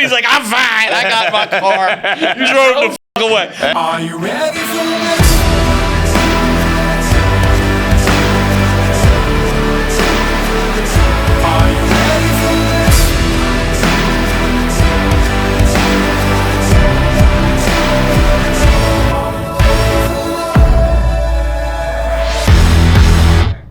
He's like, I'm fine. I got my car. You drove him the fuck away. Are you ready for this? Are you ready for this?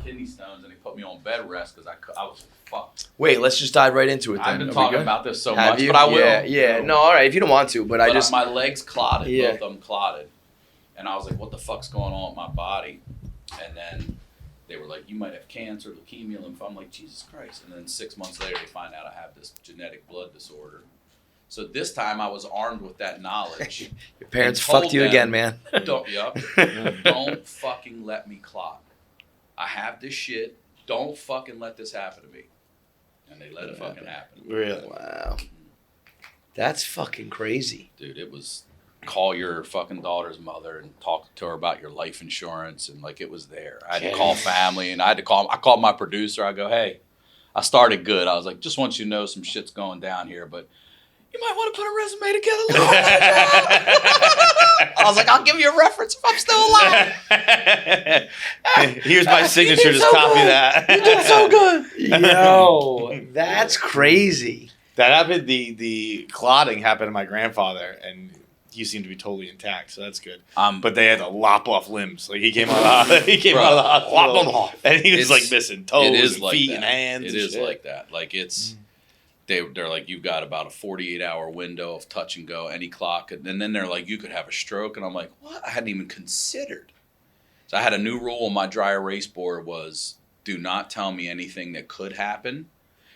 Kidney stones, and he put me on bed rest because I was fucked. Wait, let's just dive right into it then. I've been talking about this so Have much, you? but I will. Yeah. No, all right. If you don't want to, but I just... My legs clotted. Yeah. Both of them clotted. And I was like, what the fuck's going on with my body? And then they were like, you might have cancer, leukemia, lymphoma. I'm like, Jesus Christ. And then 6 months later, they find out I have this genetic blood disorder. So this time I was armed with that knowledge. Your parents fucked you again, man. Don't fucking let me clot. I have this shit. Don't fucking let this happen to me. And they let it fucking happen. Really? Wow. That's fucking crazy. Dude, it was call your fucking daughter's mother and talk to her about your life insurance, and like it was there. I had to call family, and I called my producer. I go, hey, I started good. I was like, just want you to know some shit's going down here, but you might want to put a resume together. I was like, I'll give you a reference if I'm still alive. Here's my signature. Just copy that. You did so good. Yo, that's crazy. That happened. The clotting happened to my grandfather, and he seemed to be totally intact, so that's good. But they had to lop off limbs. Like he came out of the hospital, lop them off, and he was like missing toes, and like feet, that. and hands. It and is shit. like that. Like it's. They're like, you've got about a 48-hour window of touch and go, any clock. And then they're like, you could have a stroke. And I'm like, what? I hadn't even considered. So I had a new rule on my dry erase board was, do not tell me anything that could happen.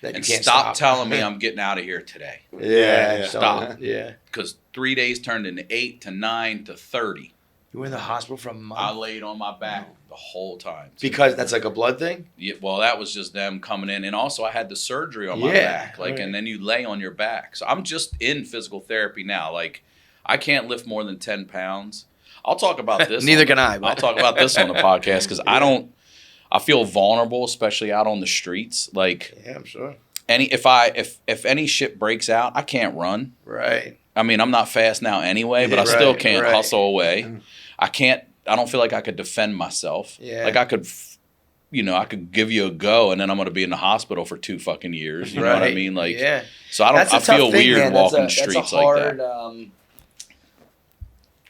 And stop telling me I'm getting out of here today. Yeah. Stop. Yeah. Because 3 days turned into 8 to 9 to 30. You were in the hospital for a I month? laid on my back the whole time. Because that's like a blood thing? Yeah, well, that was just them coming in. And also I had the surgery on my back. Like, and then you lay on your back. So I'm just in physical therapy now. Like, I can't lift more than 10 pounds. I'll talk about this. Neither can I. I'll talk about this on the podcast because I feel vulnerable, especially out on the streets. Like, yeah, I'm sure. If any shit breaks out, I can't run. Right. I mean, I'm not fast now anyway, but I still can't hustle away. I don't feel like I could defend myself. Yeah. Like I could give you a go, and then I'm going to be in the hospital for 2 fucking years. You know what I mean? Like, so I feel weird walking streets like that.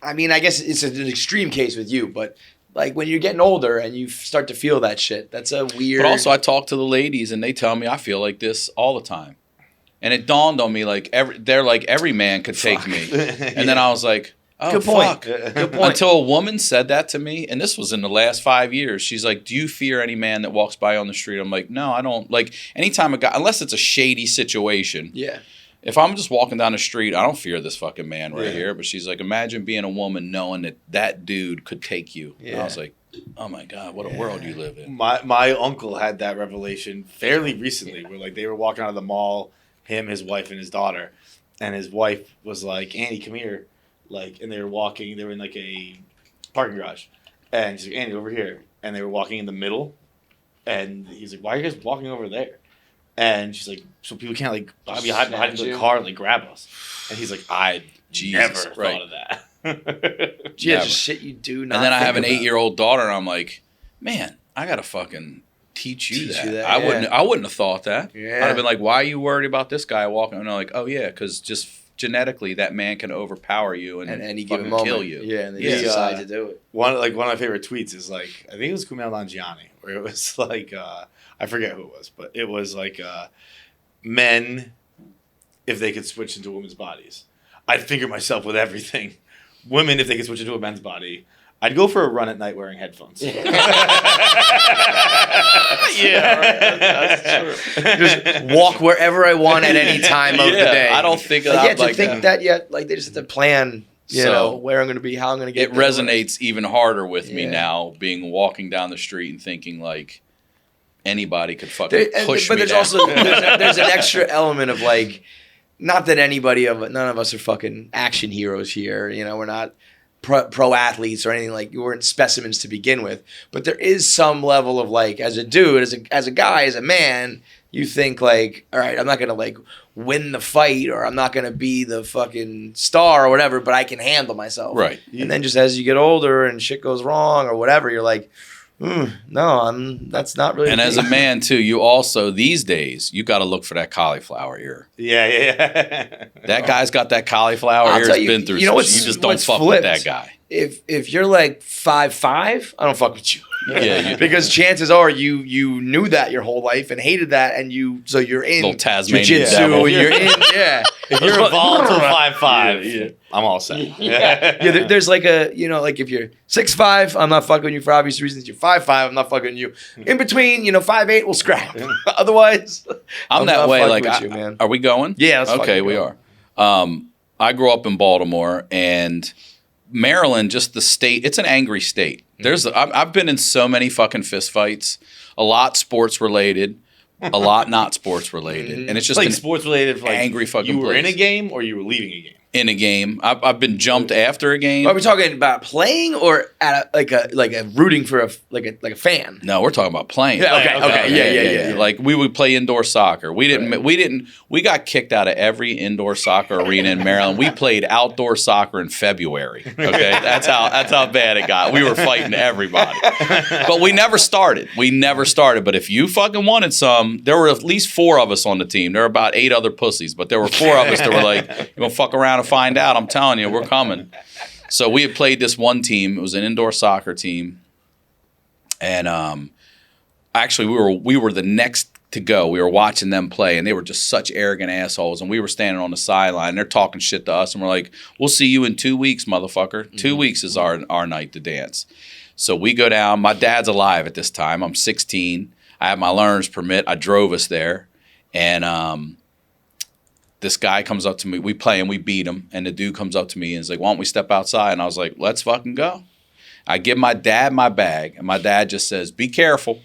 I mean, I guess it's an extreme case with you, but like when you're getting older and you start to feel that shit, that's a weird. But also, I talk to the ladies, and they tell me I feel like this all the time. And it dawned on me, like every man could take me. And then I was like, oh, good point. Fuck. Good point. Until a woman said that to me, and this was in the last 5 years. She's like, do you fear any man that walks by on the street? I'm like, no, I don't. Like, anytime a guy, unless it's a shady situation. Yeah. If I'm just walking down the street, I don't fear this fucking man right here. But she's like, imagine being a woman knowing that dude could take you. Yeah. And I was like, oh my God, what a world you live in. My uncle had that revelation fairly recently where like they were walking out of the mall, him, his wife, and his daughter. And his wife was like, Annie, come here. Like, and they were in like a parking garage. And she's like, Annie, over here. And they were walking in the middle. And he's like, why are you guys walking over there? And she's like, so people can't like hide behind the car and like grab us. And he's like, I never thought of that. Yeah, just shit you do not. And then I have an 8-year-old daughter, and I'm like, man, I gotta fucking teach you that. I wouldn't have thought that. Yeah. I'd have been like, why are you worried about this guy walking? And I'm like, oh yeah, because just genetically, that man can overpower you and any fucking given moment kill you. Yeah, and they decide to do it. One of my favorite tweets is like, I think it was Kumail Nanjiani, where it was like, I forget who it was, but it was like, men, if they could switch into women's bodies, I'd figure myself with everything. Women, if they could switch into a men's body, I'd go for a run at night wearing headphones. Yeah, that's true. Just walk wherever I want at any time of the day. I don't think of that. Like that yet. Like they just have to plan, you know, where I'm going to be, how I'm going to get. It resonates even harder with me now, walking down the street and thinking like anybody could fucking push me. But there's down. also there's an extra element of like, not that none of us are fucking action heroes here. You know, we're not pro athletes or anything, like you weren't specimens to begin with, but there is some level of like, as a dude, as a guy, as a man, you think like, all right, I'm not gonna like win the fight or I'm not gonna be the fucking star or whatever, but I can handle myself. Right. And then just as you get older and shit goes wrong or whatever, you're like, no, that's not really. And as a man too, you also these days you got to look for that cauliflower ear. Yeah. That guy's got that cauliflower ear. He's been through. You know you just don't fuck with that guy. If you're like 5'5", I don't fuck with you. Yeah, because chances are you knew that your whole life and hated that, and so you're in little Tasmanian jiu-jitsu devil. and you're in If you're volatile 5'5", I'm all set. Yeah, there's like a, like if you're 6'5", I'm not fucking with you for obvious reasons. You're 5'5", I'm not fucking with you. In between, 5'8", we'll scrap. Otherwise, I'm that not way. fucking Like, with you, man. Are we going? Yeah, let's okay, fucking we go. are. I grew up in Baltimore, and Maryland, just the state. It's an angry state. I've been in so many fucking fist fights. A lot sports related, a lot not sports related, and it's just like sports related. Like angry fucking. You were place. in a game or you were leaving a game. In a game, I've been jumped after a game. Are we talking about playing or at a rooting for a fan? No, we're talking about playing. Yeah, okay. Yeah. Like we would play indoor soccer. We got kicked out of every indoor soccer arena in Maryland. We played outdoor soccer in February. Okay, that's how bad it got. We were fighting everybody, but we never started. But if you fucking wanted some, there were at least 4 of us on the team. There were about 8 other pussies, but there were 4 of us that were like, "You gonna fuck around and find out?" I'm telling you, we're coming. So we had played this one team. It was an indoor soccer team. And actually, we were the next to go. We were watching them play, and they were just such arrogant assholes. And we were standing on the sideline. They're talking shit to us, and we're like, "We'll see you in 2 weeks, motherfucker. Mm-hmm. 2 weeks is our night to dance." So we go down. My dad's alive at this time. I'm 16. I have my learner's permit. I drove us there, and this guy comes up to me. We play and we beat him, and the dude comes up to me and is like, "Why don't we step outside?" And I was like, "Let's fucking go." I give my dad my bag, and my dad just says, "Be careful."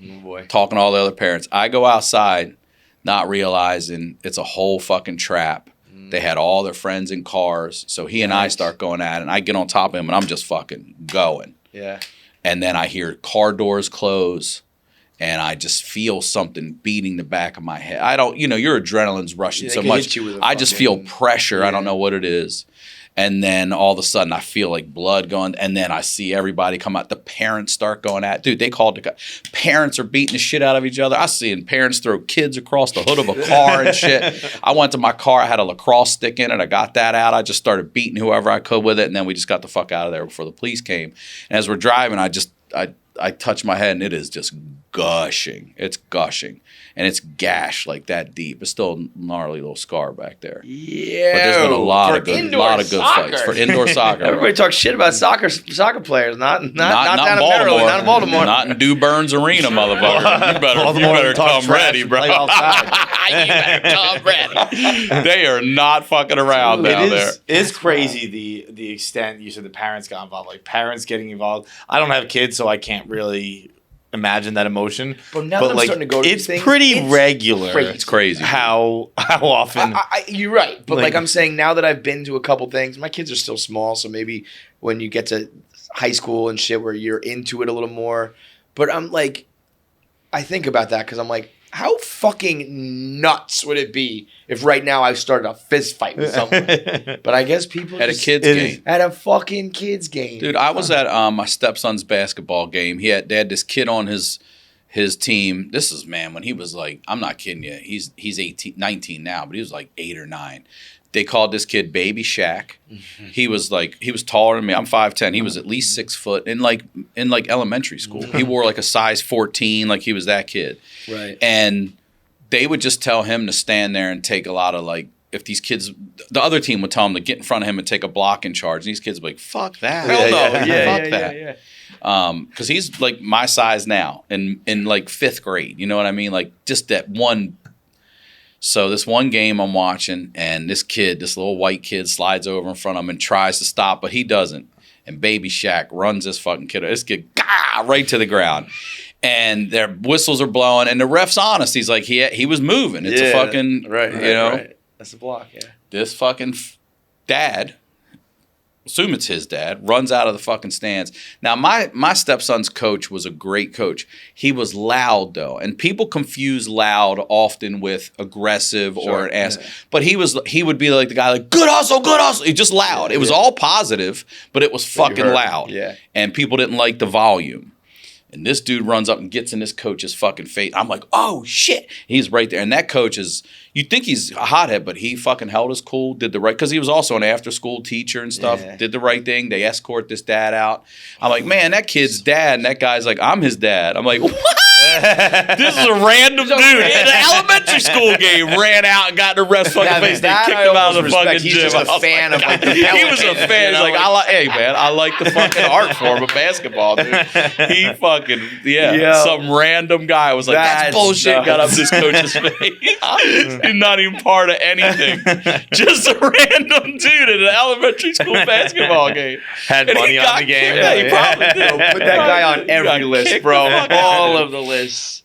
Oh boy. Talking to all the other parents. I go outside, not realizing it's a whole fucking trap. They had all their friends in cars, so he and I start going at it, and I get on top of him, and I'm just fucking going. Yeah. And then I hear car doors close, and I just feel something beating the back of my head. I don't, your adrenaline's rushing so much. I just feel pressure. Yeah. I don't know what it is. And then all of a sudden I feel like blood going, and then I see everybody come out. The parents start going at, dude, they called the parents are beating the shit out of each other. I seen parents throw kids across the hood of a car and shit. I went to my car. I had a lacrosse stick in it. I got that out. I just started beating whoever I could with it. And then we just got the fuck out of there before the police came. And as we're driving, I touch my head, and it is just gushing. It's gushing. And it's gashed like that deep. It's still a gnarly little scar back there. Yeah. But there's been a lot of good fights for indoor soccer. Everybody talks shit about soccer players, not down in Baltimore. Maryland, not in Baltimore. Not in Dew Burns Arena, motherfucker. You better come ready, bro. You better come ready. They are not fucking around down there. It's crazy the extent you said the parents got involved. Like parents getting involved. I don't have kids, so I can't really imagine that emotion. But now that I'm starting to go to it's things, pretty regular. It's crazy. How often? You're right, but like I'm saying, now that I've been to a couple things, my kids are still small, so maybe when you get to high school and shit, where you're into it a little more. But I'm like, I think about that because I'm like, how fucking nuts would it be if right now I started a fist fight with someone? But I guess people at a kid's game. At a fucking kid's game. Dude, I was at my stepson's basketball game. They had this kid on his team. This is, man, when he was like, I'm not kidding you. He's 19 now, but he was like 8 or 9. They called this kid Baby Shaq. Mm-hmm. He was taller than me. I'm 5'10". He was at least 6 foot in like elementary school. He wore like a size 14, like he was that kid. Right. And they would just tell him to stand there and take a lot of like, if these kids, the other team would tell him to get in front of him and take a block in charge. And these kids would be like, fuck that. Hell no. Fuck that. Yeah. Because he's like my size now in like 5th grade. You know what I mean? Like just that one. So this one game I'm watching, and this little white kid slides over in front of him and tries to stop, but he doesn't. And Baby Shaq runs this fucking kid. This kid, right to the ground. And their whistles are blowing, and the ref's honest. He's like, he was moving. It's a fucking, right. Right. That's a block, yeah. This fucking dad assume it's his dad, runs out of the fucking stands. Now, my stepson's coach was a great coach. He was loud, though, and people confuse loud often with aggressive or an ass. Yeah. But he would be like the guy, like, good hustle, good hustle. He just loud. It was all positive, but it was fucking loud. Yeah. And people didn't like the volume. And this dude runs up and gets in this coach's fucking face. I'm like, oh, shit. He's right there. And that coach is, you think he's a hothead, but he fucking held his cool, did the right, because he was also an after-school teacher and stuff, did the right thing. They escort this dad out. I'm like, man, that kid's dad. And that guy's like, I'm his dad. I'm like, what? This is a random dude in an elementary school game ran out and got in the rest fucking face. They kicked him out of the fucking gym. He's just a fan of like the He was a fan. He's like, hey man, I like the fucking art form of basketball, dude. He fucking some random guy was like, that's bullshit. Nuts. Got up this coach's face. He's not even part of anything. Just a random dude in an elementary school basketball game. Had money on the game. Yeah, he probably did. Put that guy on every list, bro. All of the lists.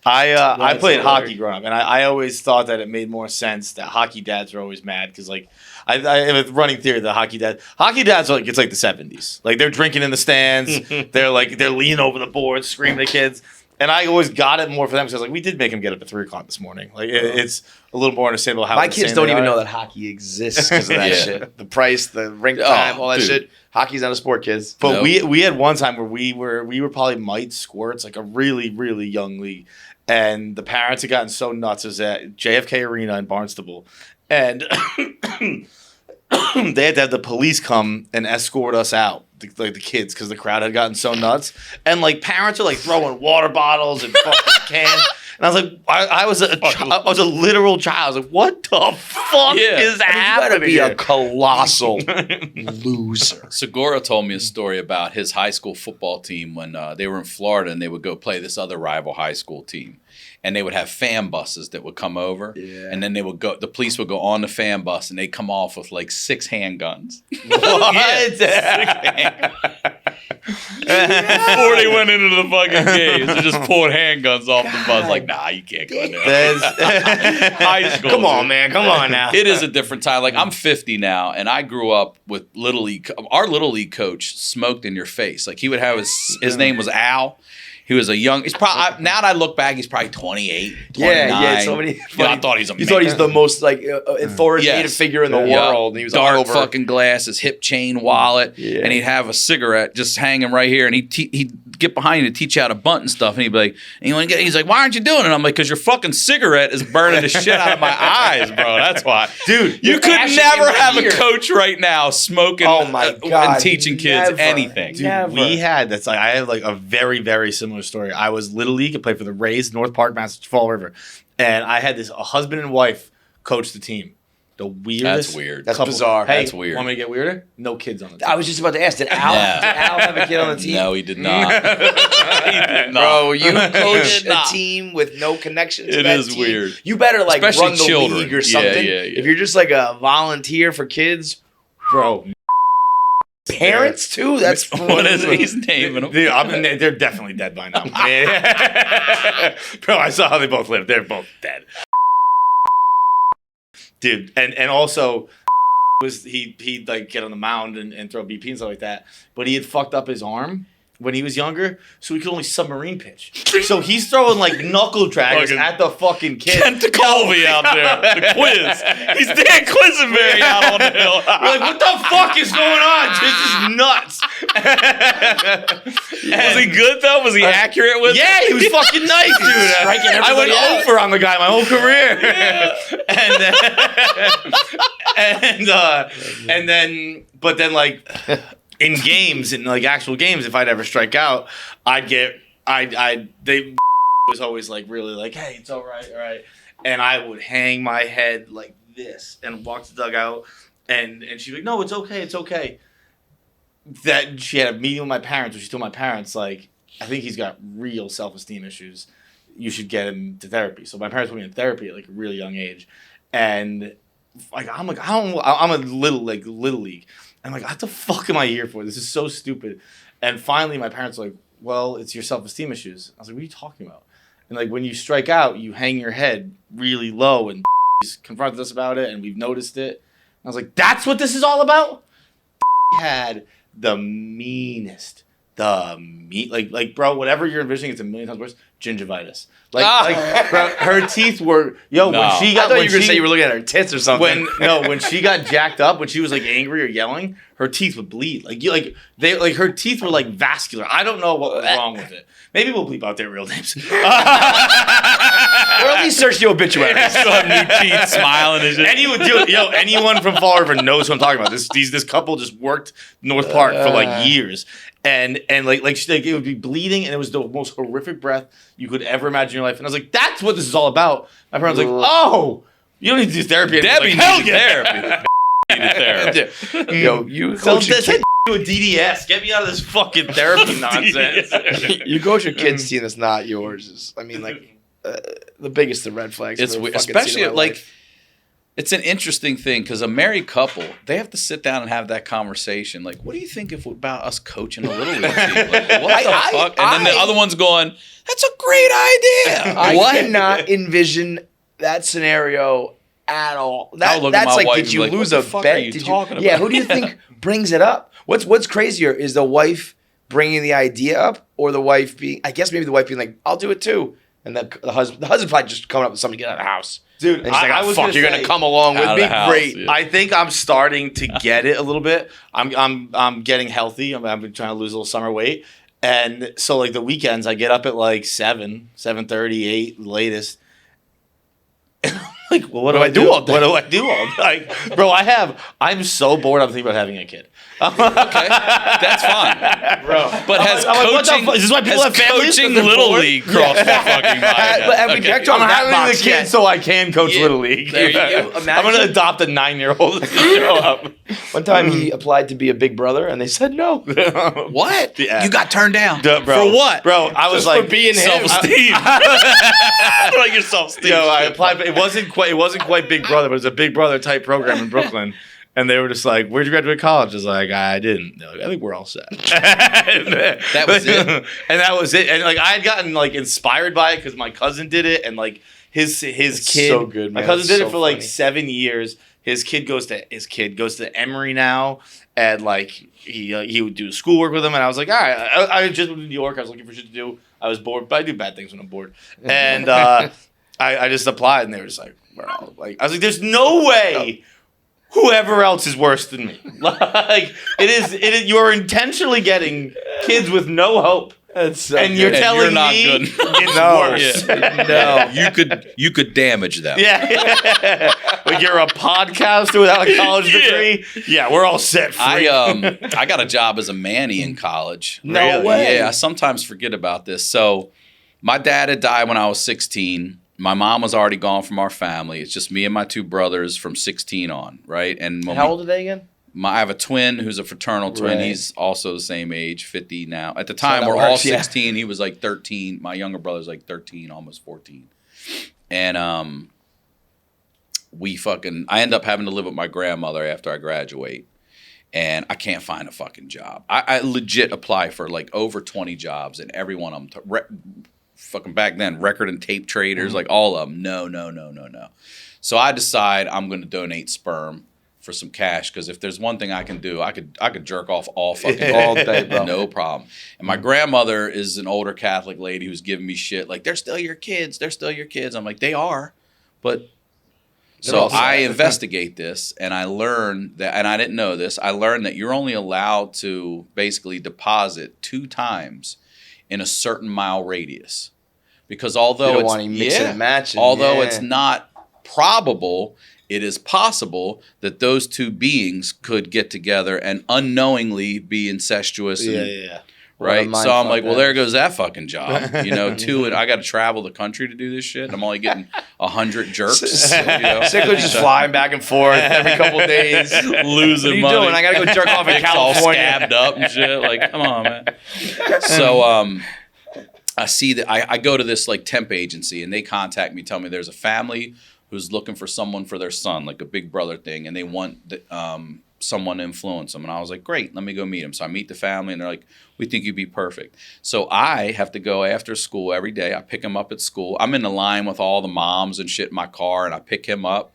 I played hockey growing up, and I always thought that it made more sense that hockey dads are always mad because, like, I have a running theory that hockey dads are like, it's like the 70s. Like, they're drinking in the stands. They're leaning over the boards, screaming at kids. And I always got it more for them because I was like, we did make them get up at 3 o'clock this morning. Like, it's a little more understandable how my kids don't even know that hockey exists because of that shit. The price, the rink time, all that shit. Hockey's not a sport, kids. But we had one time where we were probably mite squirts, like a really, really young league. And the parents had gotten so nuts. It was at JFK Arena in Barnstable. And they had to have the police come and escort us out, like the kids, because the crowd had gotten so nuts. And like parents are like throwing water bottles and fucking cans. And I was like, I was a literal child. I was like, what the fuck is happening? You gotta be a colossal loser. Segura told me a story about his high school football team when they were in Florida and they would go play this other rival high school team. And they would have fan buses that would come over, and then the police would go on the fan bus, and they'd come off with like 6 handguns. What? Before they went into the fucking games, they just pulled handguns off the bus. Like, nah, you can't go in there. High school. Come on, man. Come on now. It is a different time. Like, I'm 50 now, and I grew up with Little League. Our Little League coach smoked in your face. Like, he would have his name was Al. He was a young. He's probably now that I look back, he's probably 28, 29. Yeah. So many. I thought he's amazing. You thought he's the most like authoritative figure in the world. And he was dark fucking glasses, hip chain wallet, and he'd have a cigarette just hanging right here, and he'd get behind you to teach you how to bunt and stuff, and he'd be like, he's like, why aren't you doing it? I'm like, because your fucking cigarette is burning the shit out of my eyes, bro. That's why, dude. You could never have a coach right now smoking. Oh my God, and teaching kids anything. Dude, I had like a very, very similar story. I was Little League. I played for the Rays, North Park, Massachusetts, Fall River, and I had a husband and wife coach the team. The weirdest. That's weird. That's bizarre. Hey, that's weird. Want me to get weirder? No kids on the team. I was just about to ask, did Al have a kid on the team? No, he did not. He did not. Bro, you coach a team with no connection to that team. It is weird. You better like especially run the children. League or something. Yeah. If you're just like a volunteer for kids, bro. Parents too. That's what is it? He's naming them. Dude, they're definitely dead by now. Bro, I saw how they both live. They're both dead. Dude, and also he'd like get on the mound and throw BP and stuff like that. But he had fucked up his arm when he was younger, so he could only submarine pitch. So he's throwing like knuckle draggers at the fucking kid. Kent Colby out there, the quiz. He's Dan Quisenberry out on the hill. We're like, what the fuck is going on? This is nuts. Was he good though? Was he accurate with? Yeah, he was fucking nice, dude. I went over on the guy my whole career. Yeah. But then like. In games, in like actual games, if I'd ever strike out, they was always like really like, hey, it's all right, and I would hang my head like this and walk to the dugout, and she'd be like, no, it's okay. That she had a meeting with my parents, where she told my parents like, I think he's got real self-esteem issues. You should get him to therapy. So my parents put me in therapy at like a really young age, and I'm a little league. I'm like, what the fuck am I here for? This is so stupid. And finally, my parents were like, well, it's your self-esteem issues. I was like, what are you talking about? And like, when you strike out, you hang your head really low, and he's confronted us about it, and we've noticed it. And I was like, that's what this is all about? had the meanest, like bro, whatever you're envisioning, it's a million times worse. Gingivitis. Like bro, her teeth were when she got. I thought you were gonna say you were looking at her tits or something. When she got jacked up, when she was like angry or yelling, her teeth would bleed. Her teeth were like vascular. I don't know what was wrong with it. Maybe we'll bleep out their real names. Or at least search the obituary. Still have new teeth, smiling and shit. Anyone from Fall River knows who I'm talking about. This couple just worked North Park for like years. And it would be bleeding, and it was the most horrific breath you could ever imagine in your life. And I was like, that's what this is all about. My friend was like, oh, you don't need to do therapy. Debbie needed therapy. Yo, you So coach your this kid. to a DDS. Get me out of this fucking therapy nonsense. You coach your kids team that's not yours. The biggest of red flags. It's I've ever weird, fucking seen in especially my like life. it's an interesting thing because a married couple, they have to sit down and have that conversation. Like, what do you think about us coaching a little league team? Like, what the fuck? And then the other one's going, "That's a great idea." I cannot envision that scenario at all. That's like, did you lose a bet? Yeah, who do you think brings it up? What's crazier is the wife bringing the idea up, or the wife being? I guess maybe the wife being like, "I'll do it too," and the husband probably just coming up with something to get out of the house. Dude, and she's like, "Oh, fuck, you're gonna come along with me? Great." Yeah. I think I'm starting to get it a little bit. I'm getting healthy. I've been trying to lose a little summer weight, and so like the weekends, I get up at like 7:30, 8 latest. Like, well, what do I do all day? What do I do all day? Like, bro, I'm so bored. I'm thinking about having a kid. Okay, that's fine, Bro. But has coaching, is this why people have families? coaching Little League crossed my fucking mind? But have we checked on I'm that having box the kid yet? so I can coach Little League. There you go. I'm going to adopt a 9-year-old to show up. One time he applied to be a big brother, and they said no. What? Yeah. You got turned down Bro, for what? Bro, I was Just like, for being him. Self-esteem. Like your self-esteem. I applied, but it wasn't quite Big Brother, but it was a Big Brother type program in Brooklyn. And they were just like, "Where'd you graduate college?" I was like, "I didn't." They're like, "I think we're all set." That was it. And that was it. And like I had gotten like inspired by it because my cousin did it, and like his kid. so good, My man. cousin It's did so it for like funny. 7 years. His kid goes to Emory now, and like he would do schoolwork with him. And I was like, all right. I just moved to New York. I was looking for shit to do. I was bored, but I do bad things when I'm bored. And I just applied, and they were just like, "Bro," like I was like, "There's no way." Whoever else is worse than me. Like it is. You are intentionally getting kids with no hope, That's so and you're good. telling you're not me good. it's No. worse. No. You could damage them. Yeah, like you're a podcaster without a college degree. Yeah, we're all set free. I got a job as a Manny in college. No Really? way. Yeah, I sometimes forget about this. So my dad had died when I was 16. My mom was already gone from our family. It's just me and my two brothers from 16 on, right? And when How old are they again? I have a twin who's a fraternal twin. Right. He's also the same age, 50 now. At the time, that we're all works, yeah. 16. He was like 13. My younger brother's like 13, almost 14. And I end up having to live with my grandmother after I graduate. And I can't find a fucking job. I legit apply for like over 20 jobs, and every one of them, fucking back then, record and tape traders, like all of them, no. So I decide I'm going to donate sperm for some cash, because if there's one thing I can do, I could jerk off all fucking All day, bro. no problem. And my grandmother is an older Catholic lady who's giving me shit like, they're still your kids. I'm like, they are, but. So I investigate this, and I learn that, and I didn't know this, I learned that you're only allowed to basically deposit 2 times in a certain mile radius. Because although don't want any mixing and matching, although yeah. it's not probable, it is possible that those 2 beings could get together and unknowingly be incestuous. And, Yeah. right? What a So I'm mindfuck like, well, that there is. goes that fucking job. You know, 2, and I got to travel the country to do this shit. And I'm only getting 100 jerks. You know? Sickler just flying back and forth every couple days. Losing What are you money. doing? I gotta go jerk off in Dick's all California. scabbed up and shit. Like, come on, man. So I see that I go to this like temp agency, and they contact me, tell me there's a family who's looking for someone for their son, like a big brother thing, and they want someone to influence them. And I was like, great, let me go meet him. So I meet the family, and they're like, we think you'd be perfect. So I have to go after school every day. I pick him up at school. I'm in the line with all the moms and shit in my car, and I pick him up.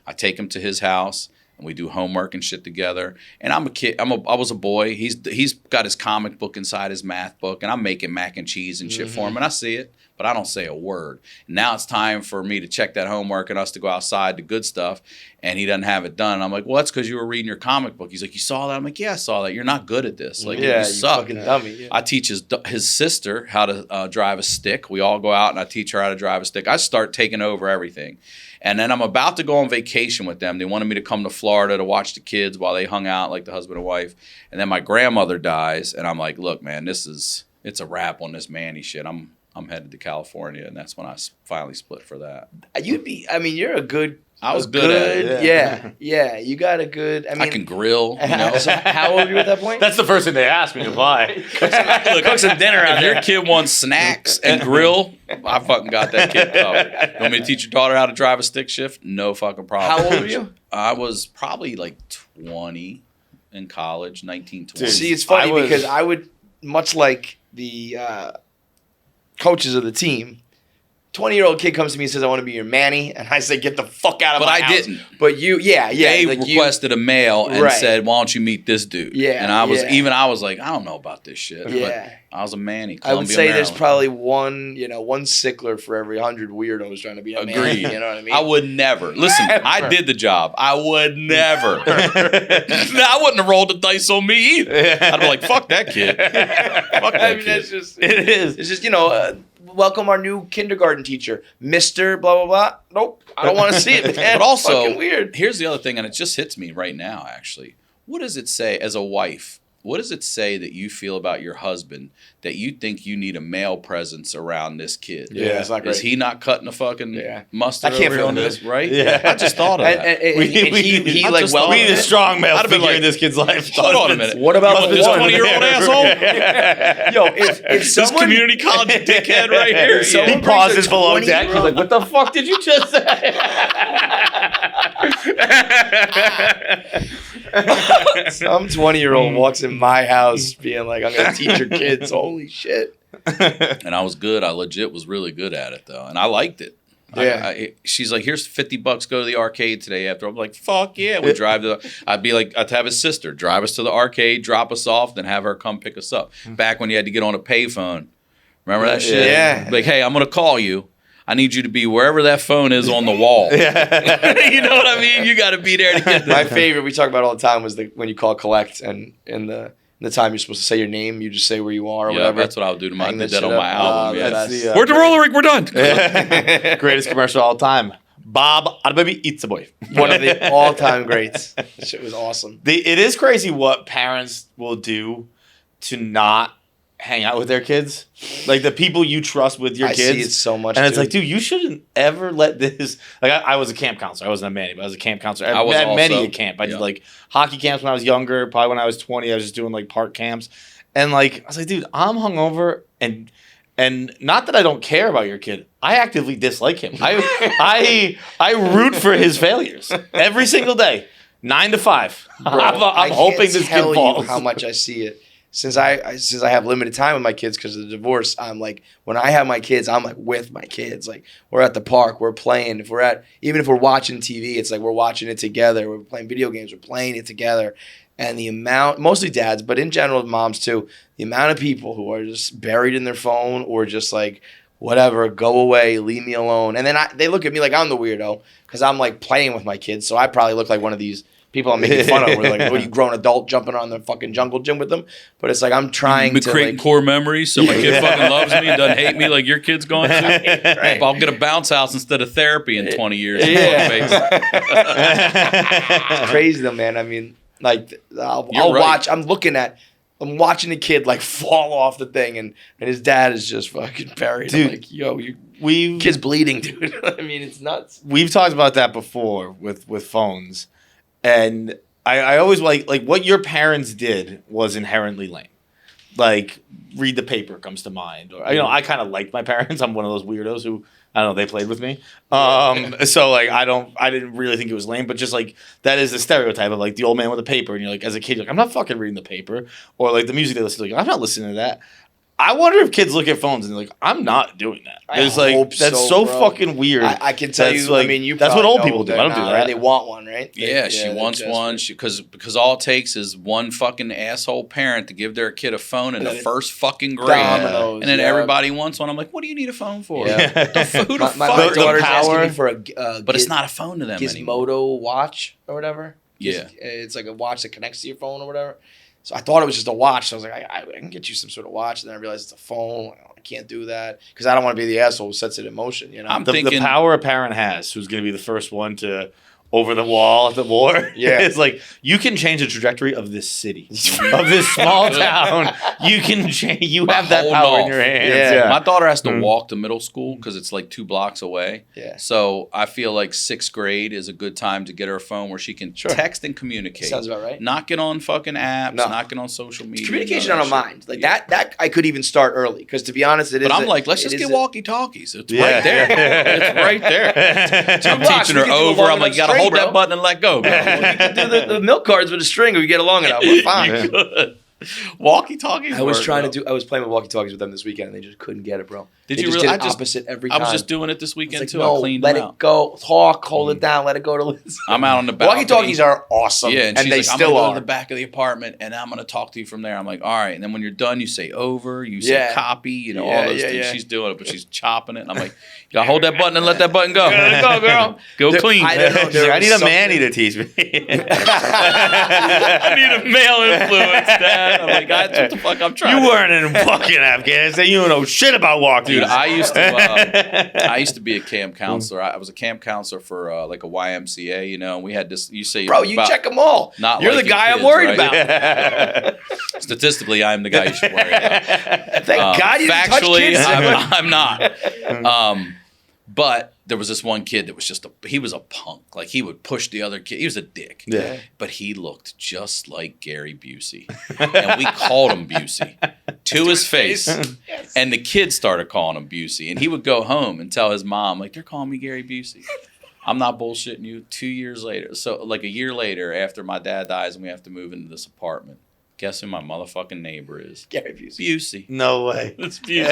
I take him to his house. and we do homework and shit together. And I'm a kid. I was a boy. He's got his comic book inside his math book, and I'm making mac and cheese and shit for him, and I see it, but I don't say a word. And now it's time for me to check that homework and us to go outside to good stuff, and he doesn't have it done. And I'm like, well, that's because you were reading your comic book. He's like, you saw that? I'm like, yeah, I saw that. You're not good at this. Like, you suck. Fucking dummy. Yeah. I teach his sister how to drive a stick. We all go out, and I teach her how to drive a stick. I start taking over everything. And then I'm about to go on vacation with them. They wanted me to come to Florida to watch the kids while they hung out like the husband and wife. And then my grandmother dies, and I'm like, look, man, it's a wrap on this Manny shit. I'm headed to California, and that's when I finally split for that. You're a good. I was good at it. Yeah. You got a good. I can grill. You know? So how old were you at that point? That's the first thing they asked me to buy. Cook some dinner out If there. your kid wants snacks and grill, I fucking got that kid covered. You want me to teach your daughter how to drive a stick shift? No fucking problem. How old were you? I was probably like 20 in college, 19, 20. Dude, see, it's funny because I would, much like the coaches of the team, 20-year-old kid comes to me and says, I want to be your Manny. And I say, get the fuck out of my house. But I didn't. But They requested a male and said, why don't you meet this dude? Yeah. And I was like, I don't know about this shit. Yeah. But I was a Manny. I would say Maryland. there's probably one Sickler for every 100 weirdos trying to be a Manny. Agreed. You know what I mean? I would never. Listen, I did the job. I would never. I wouldn't have rolled the dice on me either. I'd be like, fuck that kid. Fuck that kid. That's just, it is. It's just, welcome our new kindergarten teacher, Mr. blah, blah, blah. Nope, I don't want to see it, man. But also, fucking weird. Here's the other thing, and it just hits me right now, actually. What does it say, as a wife, what does it say that you feel about your husband that you think you need a male presence around this kid? Yeah, it's not great. Is he not cutting the fucking mustard I can't over feel on this, this, right? Yeah. I just thought of that. We need a strong male I'd have been figure like, in this kid's life. Hold on a minute. What about this one? 20-year-old asshole? Yo, if This someone... community college dickhead right here. Someone He brings pauses a below deck. He's 20-year-old like, what the fuck did you just say? Some 20-year-old walks in my house being like, I'm going to teach your kids. Holy shit. And I was good. I legit was really good at it, though. And I liked it. Yeah. She's like, here's $50. Go to the arcade today after. I'm like, fuck yeah. We drive to I'd have his sister drive us to the arcade, drop us off, then have her come pick us up. Back when you had to get on a payphone. Remember that shit? Yeah. Like, hey, I'm going to call you. I need you to be wherever that phone is on the wall. You know what I mean? You got to be there to get My favorite we talk about all the time was when you call collect and in the time you're supposed to say your name, you just say where you are or whatever. That's what I would do to my Hang that that on shit my up. album. That's Where's the roller rink? We're done. Greatest commercial of all time. Bob, baby, eats a boy. One of the all-time greats. That shit was awesome. It is crazy what parents will do to not hang out with their kids. Like the people you trust with your kids. I see it so much, and it's like, dude, you shouldn't ever let this... Like, I was a camp counselor. I wasn't a Manny, but I was a camp counselor. I was at many a camp. I did, like, hockey camps when I was younger. Probably when I was 20, I was just doing, like, park camps. And, like, I was like, dude, I'm hungover, and not that I don't care about your kid. I actively dislike him. I root for his failures every single day, 9 to 5. Bro, I'm hoping this kid falls. How much I see it. Since I have limited time with my kids because of the divorce, I'm like, when I have my kids, I'm like with my kids. Like we're at the park, we're playing. Even if we're watching TV, it's like we're watching it together. We're playing video games, we're playing it together. And the amount, mostly dads, but in general moms too, the amount of people who are just buried in their phone or just like, whatever, go away, leave me alone. And then they look at me like I'm the weirdo because I'm like playing with my kids. So I probably look like one of these people I'm making fun of. We're like, what are you, grown adult, jumping on the fucking jungle gym with them? But it's like I'm trying to create core memories so my kid fucking loves me and doesn't hate me like your kid's going to. Right. I'll get a bounce house instead of therapy in 20 years. It's crazy though, man. I mean, like I'll watch. I'm watching a kid like fall off the thing, and his dad is just fucking buried. Dude, I'm like, yo, kid's bleeding, dude. I mean, it's nuts. We've talked about that before with phones. And I always like what your parents did was inherently lame. Like read the paper comes to mind. Or I kind of liked my parents. I'm one of those weirdos who I don't know, they played with me. So like I didn't really think it was lame, but just like that is the stereotype of like the old man with a paper and you're like as a kid you're like I'm not fucking reading the paper or like the music they listen to, like, I'm not listening to that. I wonder if kids look at phones and they're like, I'm not doing that. I It's like hope that's so, so bro. fucking weird. I can tell That's you. like- I mean, you. that's what probably old know people do. they're I don't do not, that. right? They want one, right? Yeah, she they're wants desperate. one because all it takes is one fucking asshole parent to give their kid a phone in the first fucking grade, Dominoes, and then yeah. everybody wants one. I'm like, what do you need a phone for? Yeah. Who the My fuck? daughter's power- asking me for a. But it's not a phone to them anymore. Gizmodo watch or whatever. Yeah. It's like a watch that connects to your phone or whatever. So I thought it was just a watch. So I was like, I can get you some sort of watch. And then I realized it's a phone. I can't do that because I don't want to be the asshole who sets it in motion. You know. I'm the thinking- power a parent has, who's going to be the first one to over the wall at the war. Yeah. It's like, you can change the trajectory of this city, of this small town. You can change. You By have that holding power in off. your hands. Yeah. Yeah. My daughter has to walk to middle school because it's like 2 blocks away. Yeah. So I feel like 6th grade is a good time to get her a phone where she can Sure. text and communicate. Sounds about right. Not get on fucking apps, No. not get on social media. Communication none I of don't that shit. mind. Like Yeah. that I could even start early because to be honest, it is. But I'm like, let's just get walkie-talkies. It's right there. It's right there. I'm blocks, teaching we her can do a over. long I'm like, enough you gotta string, hold bro. that button and let go. Bro. You can do the milk cards with a string if we get along enough. We're fine. You could. Walkie-talkies. I was work, trying bro. to do. I was playing with walkie-talkies with them this weekend, and they just couldn't get it, bro. Did They you just really? did it opposite every I time. was just doing it this It's weekend like, too. no, I cleaned let them it out. go. Talk, hold it down, let it go to Liz. I'm out on the balcony. Walkie-talkies are awesome. Yeah, and she's they like, still I'm gonna are. go to the back of the apartment and I'm gonna talk to you from there. I'm like, all right. And then when you're done, you say over, you say Yeah. copy, you know, Yeah, all those yeah, things. yeah. She's doing it, but she's chopping it. And I'm like, you gotta hold that button and let that button go. Let it go, girl. Go There- clean. I don't know, She's like, there I need a was Manny something- to teach me. I need a male influence, Dad. I'm like, that's what the fuck I'm trying. You to weren't in fucking Afghanistan. You don't know shit about walking. Dude, I used to be a camp counselor. I was a camp counselor for like a YMCA, you know, and we had this, you say, Bro, you about check them all. not You're the liking guy I'm kids, worried right? about. Statistically, I'm the guy you should worry about. Thank God you didn't touch Factually, kids. I'm not. But there was this one kid that was he was a punk. Like he would push the other kid. He was a dick. Yeah. But he looked just like Gary Busey. And we called him Busey to his face. Yes. And the kids started calling him Busey. And he would go home and tell his mom, like, they're calling me Gary Busey. I'm not bullshitting you. 2 years later, so like a year later, after my dad dies and we have to move into this apartment, guess who my motherfucking neighbor is? Gary Busey. Busey. No way. It's Busey.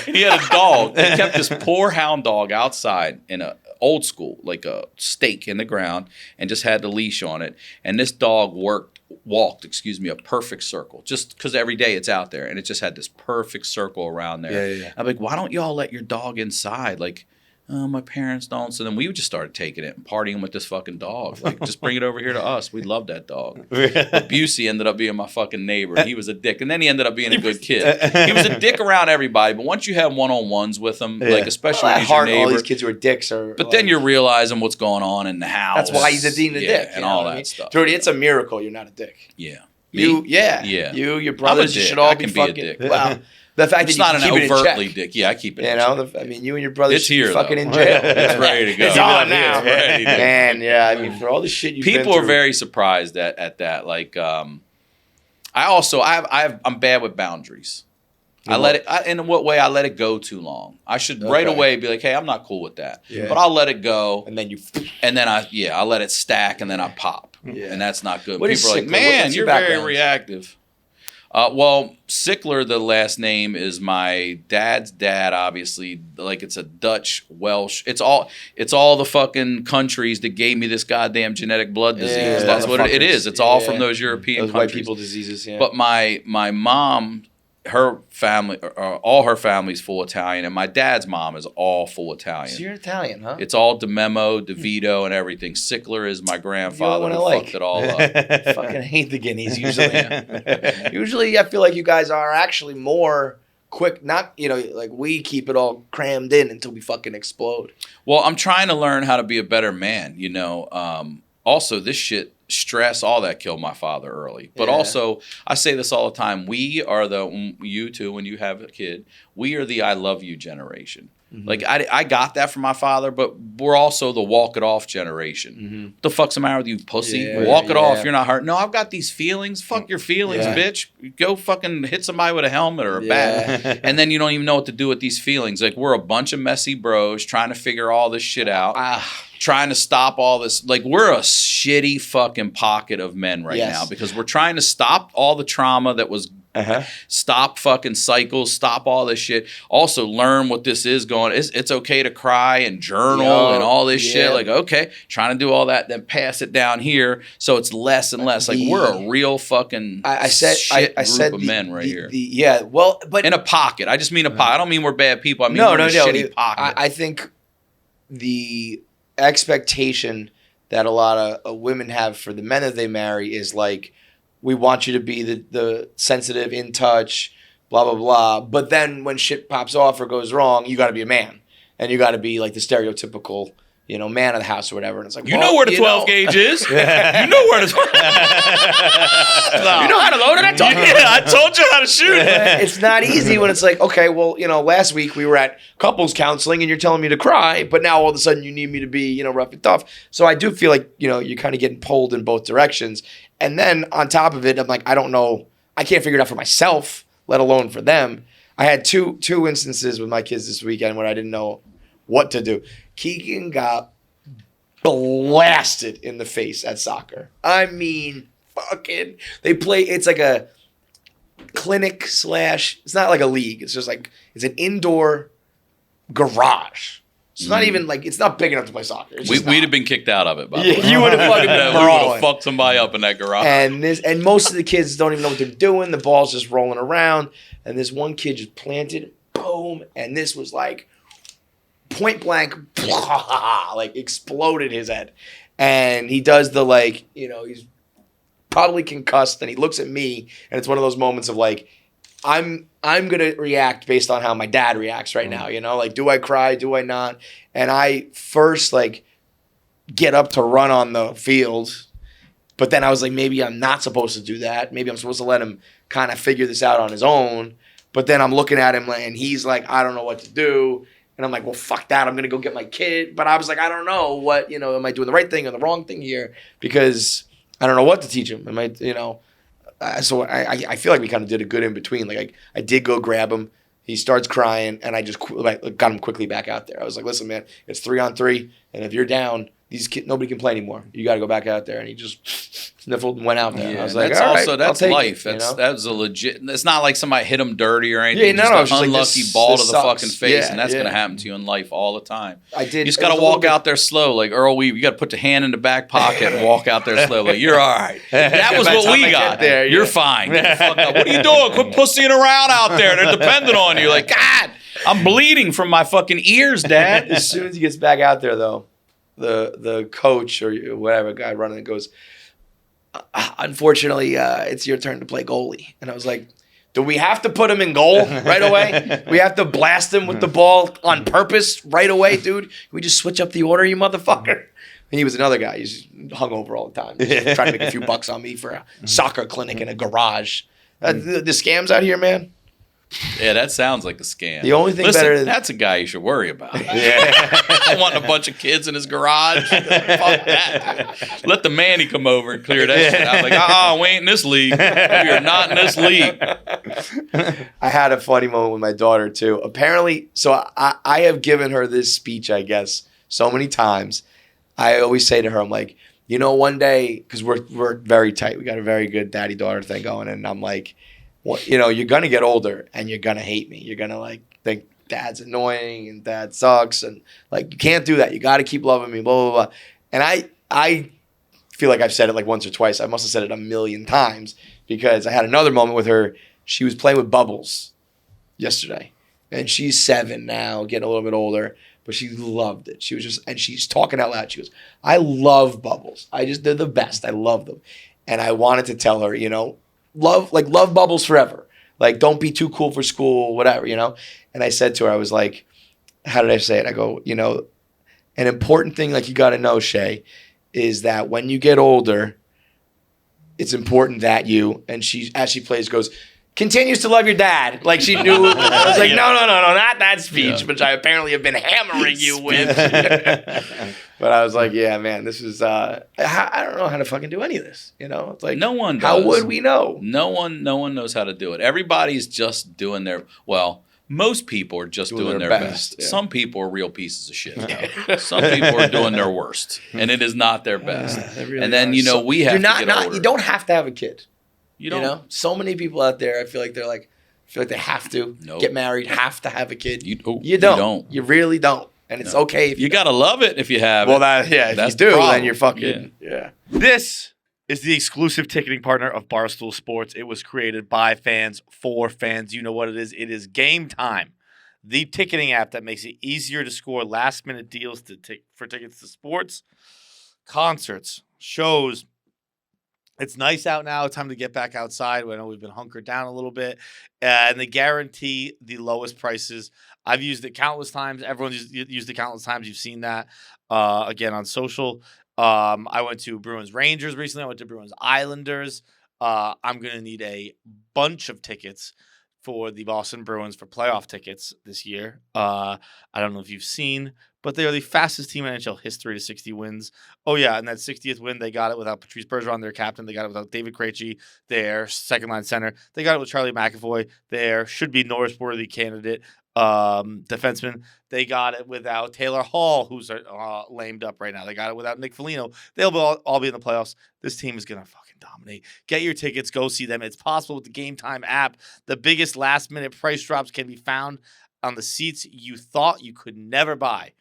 He had a dog. He kept this poor hound dog outside in a old school, like a stake in the ground, and just had the leash on it. And this dog walked, a perfect circle, just because every day it's out there, and it just had this perfect circle around there. Yeah. I'm like, why don't y'all let your dog inside? Like, my parents don't. So then we just started taking it and partying with this fucking dog. Like, just bring it over here to us. We love that dog. But Busey ended up being my fucking neighbor. And he was a dick. And then he ended up being a good kid. He was a dick around everybody. But once you have one-on-ones with him, like especially Well, when at he's your heart, all neighbor. these kids who are dicks are. But then you're realizing what's going on in the house. That's why he's a dean of dick. and you know all what I that mean? stuff. Dude, it's a miracle you're not a dick. Yeah. You, Me? yeah, Yeah. your brothers, you dick. should all I be can be a fucking. dick. Wow, the fact It's that not you an keep it in overtly check. dick. Yeah, I keep it You in know, check. I mean, you and your brothers It's should here, be fucking though. in jail. It's ready to go. It's on now. It's ready to go. Man, yeah. I mean, for all the shit you've been People are through. very surprised at that. Like, I'm bad with boundaries. In what way I let it go too long. I should right Okay. away be like, hey, I'm not cool with that. Yeah. But I'll let it go, And then you. and then I let it stack, and then I pop, Yeah. and that's not good. What is People are like, Sickler? man, What's your you're very background? reactive. Well, Sickler, the last name is my dad's dad. Obviously, like it's a Dutch, Welsh. It's all the fucking countries that gave me this goddamn genetic blood disease. Yeah, That's what it is. It's all from Yeah. those European Those white countries. people diseases, yeah. But my mom, her family, all her family's full Italian, and my dad's mom is all full Italian. So you're Italian, huh? It's all DeMemo, DeVito, and everything. Sickler is my grandfather one I who like. fucked it all up. I fucking hate the guineas usually. Usually, I feel like you guys are actually more quick. Not like we keep it all crammed in until we fucking explode. Well, I'm trying to learn how to be a better man. Also, this shit, stress, all that killed my father early. But Yeah. also, I say this all the time. We are you too, when you have a kid, we are the I love you generation. Mm-hmm. Like, I got that from my father, but we're also the walk it off generation. What the fuck's the matter with you, pussy? Yeah, Walk it off. yeah. You're not hurt. No, I've got these feelings. Fuck your feelings, Yeah. bitch. Go fucking hit somebody with a helmet or a Yeah. bat. And then you don't even know what to do with these feelings. Like, we're a bunch of messy bros trying to figure all this shit out. Trying to stop all this. Like, we're a shitty fucking pocket of men right Yes. now because we're trying to stop all the trauma that was Stop fucking cycles. Stop all this shit. Also, learn what this is going. It's okay to cry and journal and all this shit. Like, okay, trying to do all that, then pass it down here so it's less and less. Like, we're a real fucking group of men right here. But in a pocket. I just mean a pocket. I don't mean we're bad people. I mean we're in a shitty pocket. I think the expectation that a lot of women have for the men that they marry is like, we want you to be the sensitive, in touch, blah, blah, blah. But then when shit pops off or goes wrong, you got to be a man. And you got to be like the stereotypical, man of the house or whatever. And it's like, you know where the 12 gauge is. You know where the 12 You know how to load it? I told you how to shoot. It's not easy when it's like, okay, well, last week we were at couples counseling and you're telling me to cry, but now all of a sudden you need me to be, rough and tough. So I do feel like, you're kind of getting pulled in both directions. And then on top of it, I'm like, I don't know. I can't figure it out for myself, let alone for them. I had two instances with my kids this weekend where I didn't know what to do. Keegan got blasted in the face at soccer. I mean, fucking, they play, it's like a clinic / it's not like a league. It's just like, it's an indoor garage. It's not even like, it's not big enough to play soccer. We'd have been kicked out of it, by the way. You would have fucking been we would have fucked somebody up in that garage. And most of the kids don't even know what they're doing. The ball's just rolling around. And this one kid just planted, boom. And this was like point blank, like exploded his head. And he does the like, he's probably concussed. And he looks at me. And it's one of those moments of like, I'm going to react based on how my dad reacts right now, like, do I cry? Do I not? And I first like get up to run on the field, but then I was like, maybe I'm not supposed to do that. Maybe I'm supposed to let him kind of figure this out on his own. But then I'm looking at him and he's like, I don't know what to do. And I'm like, well, fuck that. I'm going to go get my kid. But I was like, I don't know what, am I doing the right thing or the wrong thing here? Because I don't know what to teach him. Am I, so I feel like we kind of did a good in between. Like I did go grab him. He starts crying, and I just got him quickly back out there. I was like, listen, man, it's 3-on-3, and if you're down, nobody can play anymore. You got to go back out there. And he just sniffled and went out there. Yeah, I was like, that's all also right, that's life. That's a legit. It's not like somebody hit him dirty or anything. Yeah, no, just an unlucky ball to the sucks. fucking face, Yeah, and that's gonna happen to you in life all the time. I did. You just gotta walk out there slow, like Earl Weave. You gotta put the hand in the back pocket and walk out there slow. Like, you're all right. That was what we got. There, you're fine. Get the fuck up. What are you doing? Quit pussying around out there. They're dependent on you. Like, God, I'm bleeding from my fucking ears, Dad. As soon as he gets back out there, though, the coach or whatever guy running it goes, unfortunately, it's your turn to play goalie. And I was like, do we have to put him in goal right away? We have to blast him with the ball on purpose right away, dude? Can we just switch up the order, you motherfucker? And he was another guy. He's hungover all the time. He's trying to make a few bucks on me for a soccer clinic in a garage. The scams out here, man. Yeah, that sounds like a scam. The only thing better than that's a guy you should worry about. I want a bunch of kids in his garage. Fuck that, dude. Let the Manny come over and clear that shit out. Like, we ain't in this league. We are not in this league. I had a funny moment with my daughter too. Apparently, so I have given her this speech, I guess, so many times. I always say to her, I'm like, one day, because we're very tight. We got a very good daddy-daughter thing going, and I'm like, well, you're going to get older and you're going to hate me. You're going to think dad's annoying and dad sucks. And you can't do that. You got to keep loving me, blah, blah, blah. And I feel like I've said it once or twice. I must have said it 1,000,000 times because I had another moment with her. She was playing with bubbles yesterday and she's 7 now, getting a little bit older, but she loved it. She was and she's talking out loud. She goes, I love bubbles. They're the best. I love them. And I wanted to tell her, love bubbles forever. Don't be too cool for school, whatever, And I said to her, I was like, how did I say it? I go, an important thing you got to know, Shay, is that when you get older, it's important that you, and she, as she plays, goes, continues to love your dad. She knew. I was like, no, not that speech, which I apparently have been hammering you with. But I was like, yeah, man, this is, I don't know how to fucking do any of this. It's like, no one does. How would we know? No one knows how to do it. Everybody's just doing most people are just doing their best. Yeah. Some people are real pieces of shit. Some people are doing their worst, and it is not their best. Really and then, we have to get older. You don't have to have a kid. You don't. So many people out there, I feel like they have to get married, have to have a kid. You don't. You really don't. And it's okay if you gotta love it if you have it. Well, if you do, then you're fucking This is the exclusive ticketing partner of Barstool Sports. It was created by fans for fans. You know what it is. It is Gametime, the ticketing app that makes it easier to score last-minute deals for tickets to sports, concerts, shows. It's nice out now. It's time to get back outside. I know we've been hunkered down a little bit. And they guarantee the lowest prices. I've used it countless times. Everyone's used it countless times. You've seen that, again, on social. I went to Bruins Rangers recently. I went to Bruins Islanders. I'm going to need a bunch of tickets for the Boston Bruins for playoff tickets this year. I don't know if you've seen, but they are the fastest team in NHL history to 60 wins. Oh, yeah, and that 60th win, they got it without Patrice Bergeron, their captain. They got it without David Krejci, their second-line center. They got it with Charlie McAvoy, their should-be Norris-worthy candidate defenseman. They got it without Taylor Hall, who's lamed up right now. They got it without Nick Foligno. They'll all be in the playoffs. This team is going to fucking dominate. Get your tickets. Go see them. It's possible with the Gametime app. The biggest last-minute price drops can be found on the seats you thought you could never buy.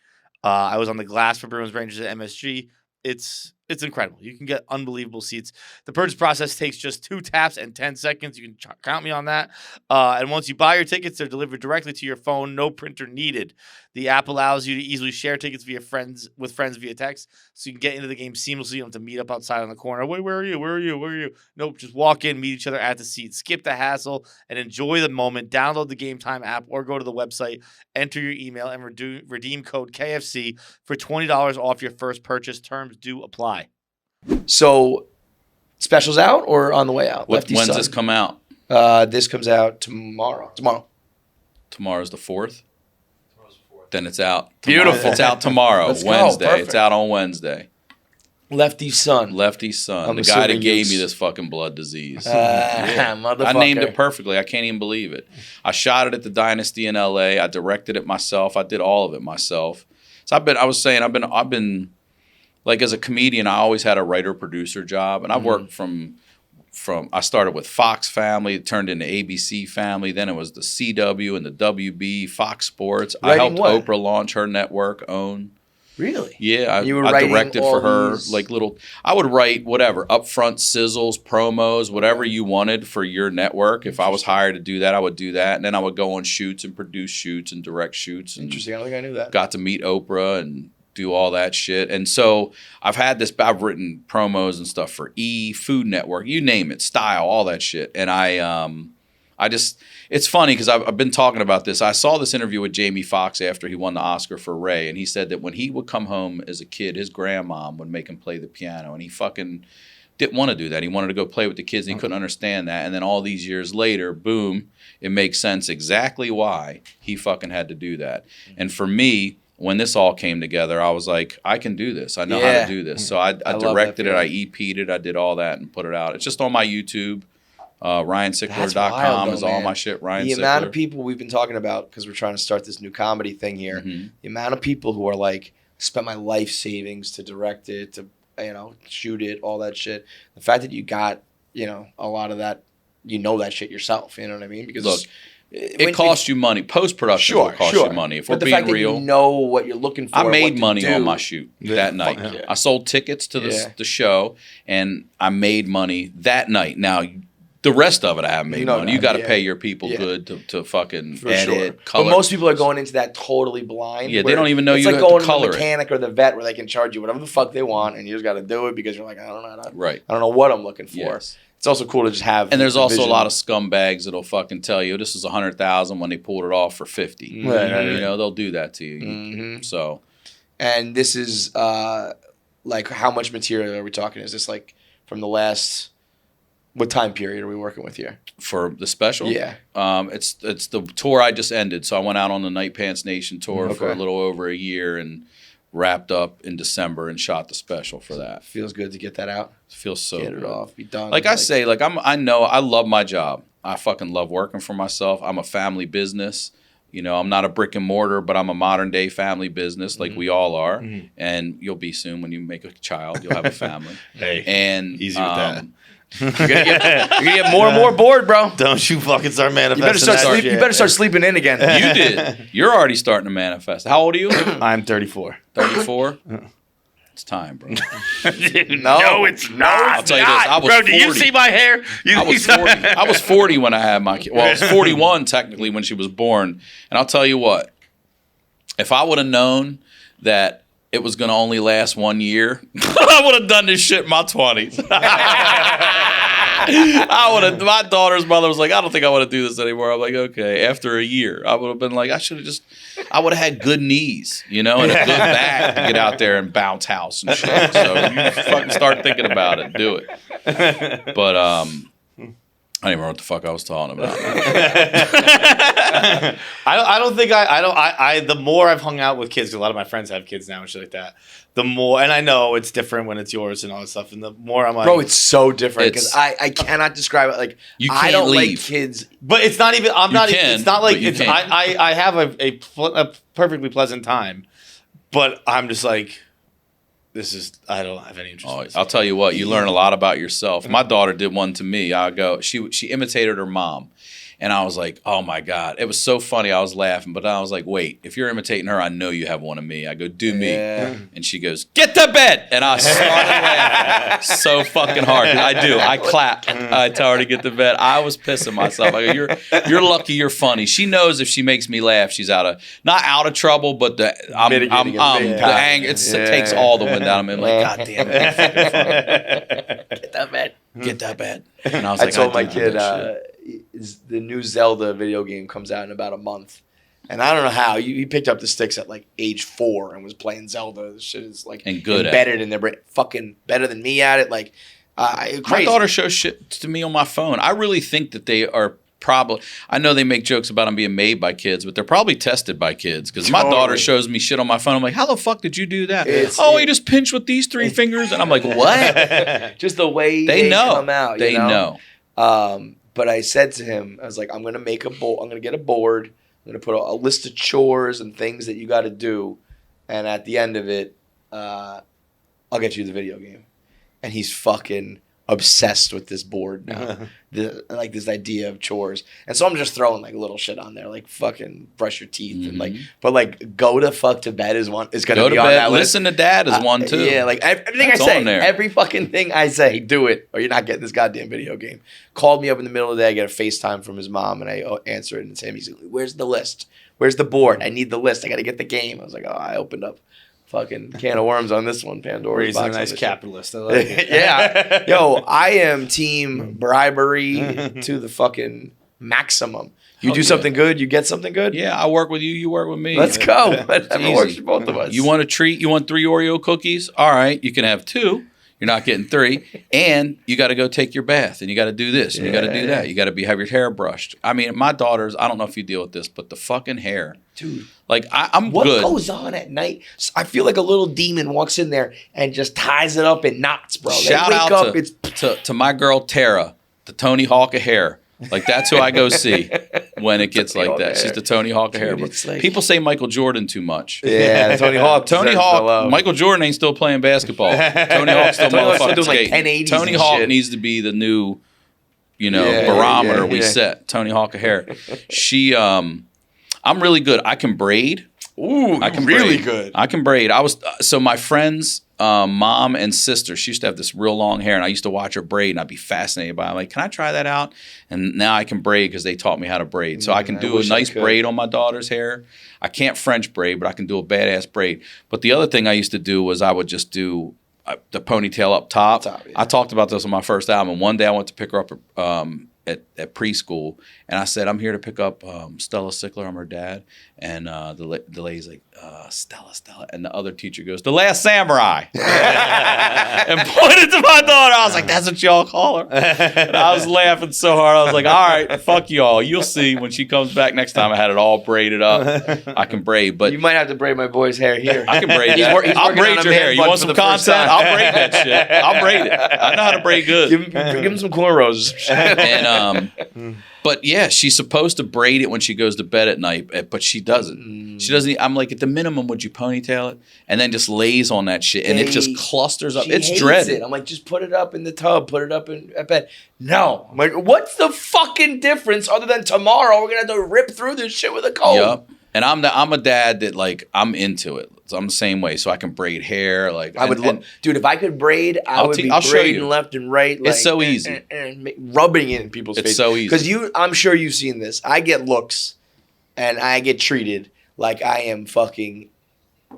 I was on the glass for Bruins Rangers at MSG. It's incredible. You can get unbelievable seats. The purchase process takes just 2 taps and 10 seconds. You can count me on that. And once you buy your tickets, they're delivered directly to your phone. No printer needed. The app allows you to easily share tickets with friends via text, so you can get into the game seamlessly. You don't have to meet up outside on the corner. Wait, where are you? Where are you? Where are you? Nope, just walk in, meet each other at the seat. Skip the hassle and enjoy the moment. Download the Gametime app or go to the website, enter your email, and redeem code KFC for $20 off your first purchase. Terms do apply. So, specials out or on the way out? When's this come out? This comes out tomorrow. Tomorrow's the 4th? Then it's out. Beautiful. It's out tomorrow, Wednesday. Perfect. It's out on Wednesday. Lefty's son. The guy that gave me this fucking blood disease. Motherfucker. I named it perfectly. I can't even believe it. I shot it at the Dynasty in LA. I directed it myself. I did all of it myself. So I've been like, as a comedian, I always had a writer-producer job, and I've worked from I started with Fox Family, it turned into ABC Family, then it was the CW and the WB, Fox Sports. I helped Oprah launch her network, OWN. Really? Yeah, I directed for her, I would write whatever, upfront sizzles, promos, whatever you wanted for your network. If I was hired to do that, I would do that, and then I would go on shoots and produce shoots and direct shoots. Interesting, I don't think I knew that. Got to meet Oprah and do all that shit. And so I've written promos and stuff for Food Network, you name it, Style, all that shit. And it's funny because I've been talking about this. I saw this interview with Jamie Foxx after he won the Oscar for Ray, and he said that when he would come home as a kid, his grandmom would make him play the piano, and he fucking didn't want to do that. He wanted to go play with the kids, and he couldn't understand that. And then all these years later, boom, it makes sense exactly why he fucking had to do that. And for me, when this all came together, I was like, I can do this. I know how to do this. So I directed it, I EP'd it, I did all that and put it out. It's just on my YouTube. RyanSickler.com is all my shit. Ryan The Sickler. amount of people we've been talking about, because we're trying to start this new comedy thing here, the amount of people who are like, spent my life savings to direct it, to shoot it, all that shit. The fact that you got, a lot of that, that shit yourself. You know what I mean? Because look, it costs you money. Post-production will cost you money. If we're being real. That you know what you're looking for. I made money on my shoot that night. Yeah. I sold tickets to the show, and I made money that night. Now, the rest of it I haven't made money. You got to pay your people good to fucking edit, color. But most people are going into that totally blind. Yeah, they don't even know you have to color it. It's like going to the mechanic or the vet where they can charge you whatever the fuck they want, and you just got to do it because you're like, I don't know. I don't know what I'm looking for. Yes. It's also cool to just have. And there's also a lot of scumbags that'll fucking tell you this is $100,000 when they pulled it off for $50. Right. They'll do that to you. So, and this is like, how much material are we talking? Is this like from the last? What time period are we working with here? For the special? Yeah. It's the tour I just ended. So I went out on the Night Pants Nation tour for a little over a year and wrapped up in December and shot the special for that. Feels good to get that out. Feels so good. Get it off. Be done. I say, I know I love my job. I fucking love working for myself. I'm a family business. I'm not a brick and mortar, but I'm a modern day family business like we all are. And you'll be soon when you make a child. You'll have a family. Easy with that. You're gonna get more and more bored, bro. Don't you fucking start manifesting. You better start sleeping in again. You did. You're already starting to manifest. How old are you? I'm 34. 34? It's time, bro. No, it's not. I'll tell you this. I was Bro, 40. do you see my hair? I was 40 when I had my kid. Well, I was 41 technically when she was born. And I'll tell you what. If I would have known that it was going to only last 1 year, I would have done this shit in my 20s. My daughter's mother was like, I don't think I want to do this anymore. I'm like, okay. After a year, I would have been like, I would have had good knees, and a good back to get out there and bounce house and shit. So you fucking start thinking about it. Do it. But, I don't even remember what the fuck I was talking about. I don't think the more I've hung out with kids, 'cause a lot of my friends have kids now and shit like that, the more, and I know it's different when it's yours and all that stuff, and the more I'm like, bro, it's so different because I cannot describe it. Like, you I don't leave. like kids, but it's not even. It's not like you it's. can't. I have a perfectly pleasant time, but I'm just like, I don't have any interest. Oh, in this. I'll tell you what, you learn a lot about yourself. My daughter did one to me. She imitated her mom. And I was like, oh my God. It was so funny. I was laughing. But I was like, wait, if you're imitating her, I know you have one of me. I go, do me. Yeah. And she goes, get to bed. And I started laughing so fucking hard. I do. I clap. I tell her to get to bed. I was pissing myself. I go, you're lucky you're funny. She knows if she makes me laugh, she's not out of trouble, but the anger, it takes all the wind out of me. I'm like, God damn it. Get that bed. Get that bed. And I was I like, told my do kid that shit. the new Zelda video game comes out in about a month. And I don't know how. He picked up the sticks at like age 4 and was playing Zelda. This shit is like and good embedded in their brain. Fucking better than me at it. Like, crazy. My daughter shows shit to me on my phone. I really think that they are probably, I know they make jokes about them being made by kids, but they're probably tested by kids. Because my daughter shows me shit on my phone. I'm like, how the fuck did you do that? You just pinch with these 3 fingers? And I'm like, what? Just the way they know. come out. They know. But I said to him, I was like, I'm going to make I'm going to get a board. I'm going to put a list of chores and things that you got to do. And at the end of it, I'll get you the video game. And he's fucking obsessed with this board now. Like this idea of chores. And so I'm just throwing like little shit on there, like fucking brush your teeth and like, but like go to fuck to bed is going to be on that list. Listen to dad is one too. Yeah, like everything I say, every fucking thing I say, do it or you're not getting this goddamn video game. Called me up in the middle of the day, I get a FaceTime from his mom and I answer it and it's him. He's like, where's the list? Where's the board? I need the list. I got to get the game. I was like, oh, I opened up fucking can of worms on this one, Pandora's box. He's a nice capitalist. I like it. Yeah. Yo, I am team bribery to the fucking maximum. You do something good, you get something good? Yeah, I work with you, you work with me. Let's go. It works for both of us. You want a treat? You want 3 Oreo cookies? All right, you can have 2. You're not getting 3. And you got to go take your bath. And you got to do this. And you got to do that. You got to have your hair brushed. I mean, my daughters, I don't know if you deal with this, but the fucking hair. Dude. Like, I'm what good. What goes on at night? I feel like a little demon walks in there and just ties it up in knots, bro. Shout out to my girl, Tara, the Tony Hawk of hair. Like, that's who I go see when it gets like that. She's the Tony Hawk of hair. Like, people say Michael Jordan too much. Yeah, Tony Hawk. Michael Jordan ain't still playing basketball. Tony Hawk's still motherfucking skating. Tony Hawk needs to be the new, barometer we set. Tony Hawk of hair. I'm really good. I can braid. Ooh, I can really good. I can braid. So my friends, mom and sister, she used to have this real long hair, and I used to watch her braid, and I'd be fascinated by it. I'm like, can I try that out? And now I can braid because they taught me how to braid. So I can do a nice braid on my daughter's hair. I can't French braid, but I can do a badass braid. But the other thing I used to do was I would just do the ponytail up top. I talked about this on my first album. One day I went to pick her up at preschool, and I said, I'm here to pick up Stella Sickler. I'm her dad. And the lady's like, Stella. And the other teacher goes, The Last Samurai. And pointed to my daughter. I was like, that's what y'all call her. And I was laughing so hard. I was like, all right, fuck y'all. You'll see when she comes back next time. I had it all braided up. I can braid. But you might have to braid my boy's hair here. I can braid that. I'll braid your hair. You want some content? I'll braid that shit. I'll braid it. I know how to braid good. Give him some cornrows. And But yeah, she's supposed to braid it when she goes to bed at night, but she doesn't. She doesn't. I'm like, at the minimum, would you ponytail it? And then just lays on that shit, and it just clusters up. She It's hates dreaded. it. I'm like, just put it up in the tub, put it up at bed. No. I'm like, what's the fucking difference other than tomorrow we're gonna have to rip through this shit with a comb? Yep. And I'm a dad that like I'm into it. So I'm the same way. So I can braid hair. Like I would look, dude. If I could braid, I'll show braiding you. left and right. It's so easy. And rubbing it in people's It's faces. so easy. Because I'm sure you've seen this. I get looks, and I get treated like I am fucking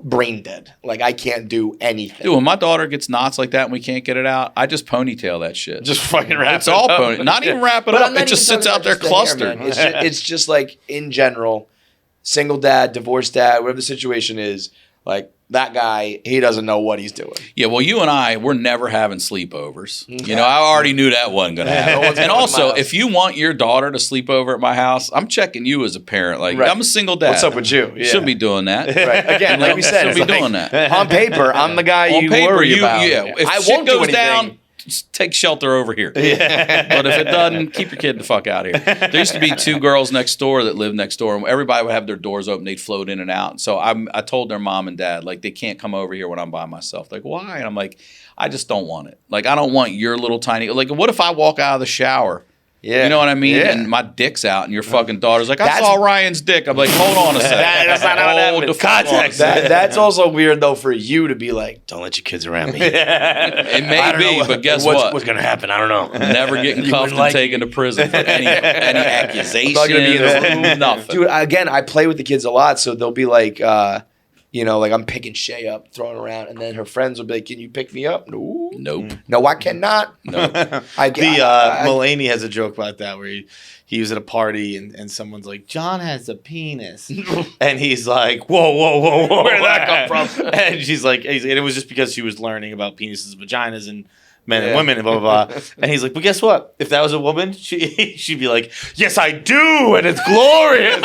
brain dead. Like I can't do anything. Dude, when my daughter gets knots like that and we can't get it out, I just ponytail that shit. Just fucking wrap It's it all up. pony. Not even wrap it But up. I'm not It just even sits talking out there about just the hair, clustered. man. It's just like in general, single dad, divorced dad, whatever the situation is. Like that guy, he doesn't know what he's doing. Yeah, well, you and I, we're never having sleepovers. You know, I already knew that wasn't going to happen. And coming to my also, house. if you want your daughter to sleep over at my house, I'm checking you as a parent. Like, Right. I'm a single dad. What's up with you? Yeah. Shouldn't be doing that. Right. Again, like we said, Shouldn't it's be like, doing that. on paper, I'm the guy On you paper, worry about. If I shit won't do goes anything. down, just take shelter over here. Yeah. But if it doesn't, keep your kid the fuck out of here. There used to be 2 girls next door that lived next door, and everybody would have their doors open. They'd float in and out. So I told their mom and dad, like, they can't come over here when I'm by myself. Like, why? And I'm like, I just don't want it. Like, I don't want your little tiny. Like, what if I walk out of the shower? Yeah. You know what I mean? Yeah. And my dick's out, and your fucking daughter's like, I That's- saw Ryan's dick. I'm like, hold on a second. That's not how it Hold happens. the fuck on a Context. second. That's also weird though for you to be like, don't let your kids around me. It I may don't know be, but guess what's what? gonna happen? I don't know. Never getting You cuffed wouldn't and like taken to prison for any accusation. not gonna be in the room. Nothing. Dude, again, I play with the kids a lot, so they'll be like, like I'm picking Shay up, throwing her around, and then her friends will be like, "Can you pick me up?" No, Nope. no, I cannot. No. Mulaney has a joke about that where he was at a party and someone's like, John has a penis. And he's like, whoa. Where did that come from? And she's like, and it was just because she was learning about penises, vaginas, and men and women and blah, blah, blah. And he's like, but guess what? If that was a woman, she'd be like, yes, I do. And it's glorious.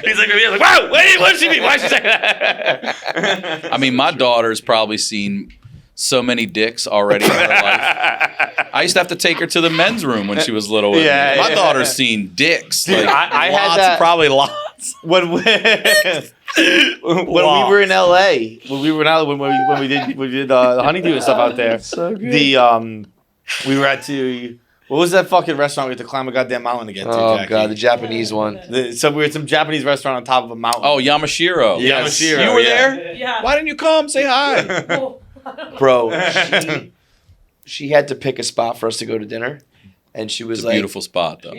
He's like, wow, what does she mean? Why is she saying that? I mean, my daughter's probably seen so many dicks already in her life. I used to have to take her to the men's room when she was little. With Yeah, me. My yeah. daughter's seen dicks. Dude, Like, I had lots, that- probably lots. When we were in LA, when we did the honeydew and stuff out there, So good. We were at what was that fucking restaurant we had to climb a goddamn mountain to get to? Oh Jackie? god, the Japanese one. So we were at some Japanese restaurant on top of a mountain. Oh, Yamashiro. Yes. Yamashiro, You were yeah. there? Yeah. Why didn't you come? Say hi. Bro, she had to pick a spot for us to go to dinner, and she was It's a like, beautiful spot, though.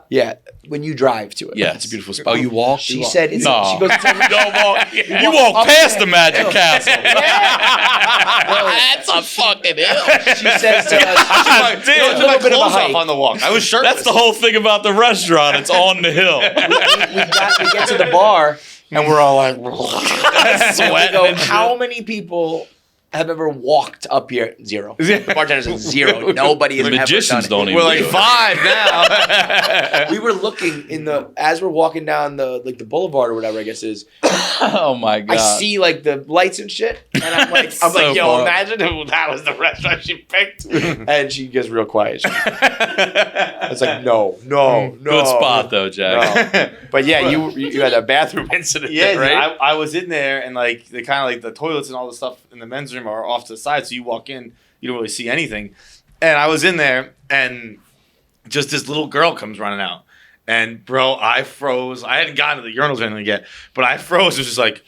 "Yeah, when you drive to it, Yeah, it's a beautiful spot." Oh, you walked? She said, it's, No. "She goes, Don't walk. You walk past the Magic Castle. That's a fucking hill. she says to us, Dude, it's a little bit of a hike. on the walk. I was shirtless. That's the whole thing about the restaurant. It's on the hill. we get to the bar, and we're all like, and we Sweating. go, how many people have ever walked up here? Zero. The bartender said zero. Nobody has The magicians ever done don't it. even We're like do it. 5 now. We were looking as we're walking down the boulevard or whatever I guess it is. Oh, my God. I see like the lights and shit, and I'm like, So yo, far. imagine if that was the restaurant she picked. And she gets real quiet. It's like, no. Good spot, though, Jack. No. But yeah, you had a bathroom incident, Yeah, there, right? I was in there and like the kind of like the toilets and all the stuff in the men's room are off to the side, so you walk in, you don't really see anything. And I was in there and just this little girl comes running out. And bro, I froze. I hadn't gotten to the urinals or anything yet, but I froze. It was just like,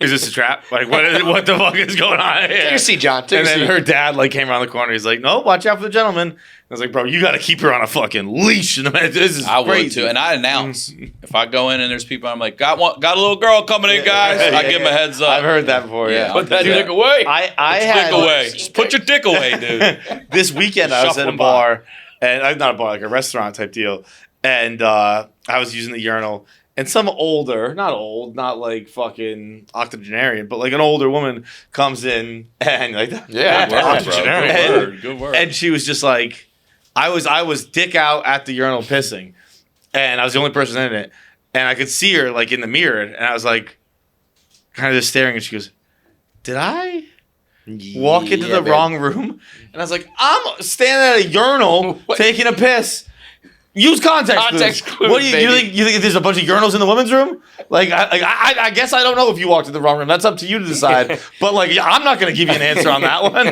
is this a trap? Like, what the fuck is going on here? Take your seat, John. Take And your then seat. her dad like came around the corner. He's like, "No, watch out for the gentleman." I was like, "Bro, you got to keep her on a fucking leash." And this is I would, crazy. too. And I announce. If I go in and there's people, I'm like, got a little girl coming in, guys. I give them a heads up. I've heard that before. Yeah, Yeah, I'll Put that do dick away. I Put your had dick away. Just put your dick away, dude. this weekend I was at a Shuffling by. bar, and not a bar, like a restaurant type deal, and I was using the urinal, and some not like fucking octogenarian, but like an older woman comes in and like Yeah, Good word, bro. octogenarian. Good word. Good word. And she was just like, I was dick out at the urinal pissing, and I was the only person in it, and I could see her like in the mirror, and I was like, kind of just staring, and she goes, "Did I walk into the wrong room, and I was like, I'm standing at a urinal taking a piss. Use context clues. What do you think? There's a bunch of urinals in the women's room? Like, I guess I don't know if you walked in the wrong room. That's up to you to decide. But like, I'm not going to give you an answer on that one.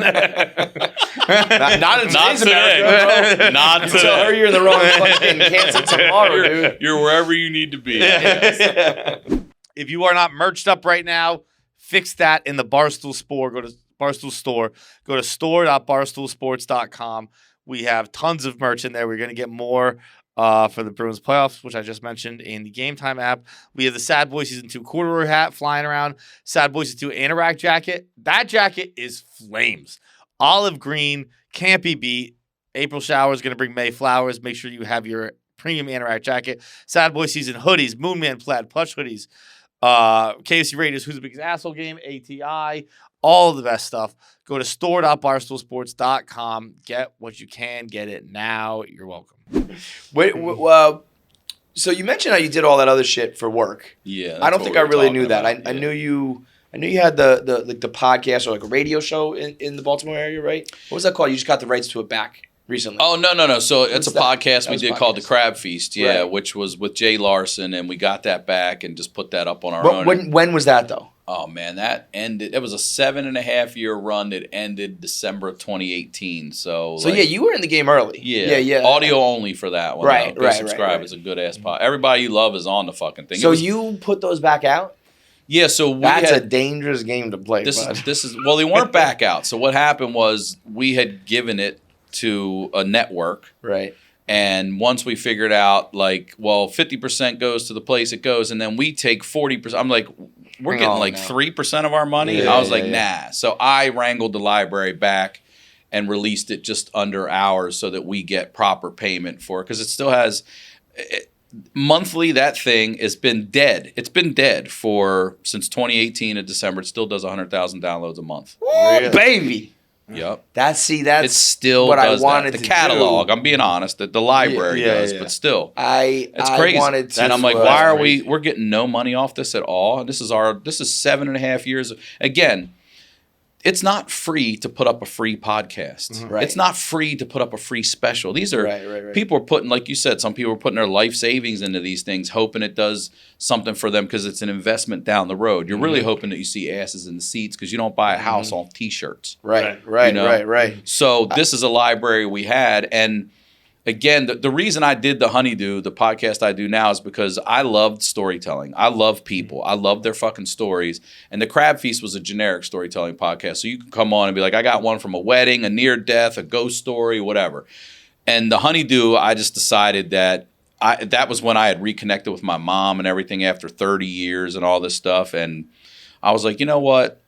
not in today's America, bro. Not today. Tell her you're in the wrong fucking Kansas tomorrow, dude. You're wherever you need to be. If you are not merched up right now, fix that in the Barstool Store. Go to Barstool Store. Go to store.barstoolsports.com. We have tons of merch in there. We're going to get more for the Bruins playoffs, which I just mentioned in the Gametime app. We have the Sad Boy Season 2 corduroy hat flying around. Sad Boy Season 2 anorak jacket. That jacket is flames. Olive green, can't be beat. April shower is going to bring May flowers. Make sure you have your premium anorak jacket. Sad Boy Season hoodies, Moonman plaid, plush hoodies. KFC Radio's Who's the Biggest Asshole game, ATI, all of the best stuff. Go to store.barstoolsports.com. Get what you can. Get it now. You're welcome. Wait, so you mentioned how you did all that other shit for work. Yeah. I don't think I really knew that. I knew you had the podcast or like a radio show in the Baltimore area, right? What was that called? You just got the rights to it back recently. Oh, no. So it's a podcast we did called the Podcast. Crabfeast, yeah, Right. which was with Jay Larson, and we got that back and just put that up on our own. When was that though? Oh man, that ended. It was a 7.5 year run that ended December of 2018. So So yeah, you were in the game early. Yeah. Audio only for that one. Right, Go right, subscribe. right. It's a good ass pod. Everybody you love is on the fucking thing. So you put those back out? Yeah. So That's a dangerous game to play. This bud. is well, they weren't back out. So what happened was we had given it to a network. Right. And once we figured out, like, well, 50% goes to the place it goes, and then we take 40%. I'm like, we're getting 3% of our money. Yeah, I was like, nah. So I wrangled the library back and released it just under hours so that we get proper payment for it. Because it still has monthly, that thing has been dead. It's been dead since 2018 in December. It still does 100,000 downloads a month. Ooh, baby. Yep. That's It still what does I wanted that. The to catalog, do. I'm being honest, that the library does, but still. It's crazy. Wanted to, and I'm like, why are we're getting no money off this at all? And this is 7.5 years. Again, it's not free to put up a free podcast. Mm-hmm. Right. It's not free to put up a free special. These are right. people are putting, like you said, some people are putting their life savings into these things, hoping it does something for them because it's an investment down the road. You're really hoping that you see asses in the seats because you don't buy a house off T-shirts. Right. You know? Right. So this is a library we had, and again, the reason I did the Honeydew, the podcast I do now, is because I loved storytelling. I love people. I love their fucking stories. And the Crabfeast was a generic storytelling podcast. So you can come on and be like, I got one from a wedding, a near death, a ghost story, whatever. And the Honeydew, I just decided that that was when I had reconnected with my mom and everything after 30 years and all this stuff. And I was like, you know what?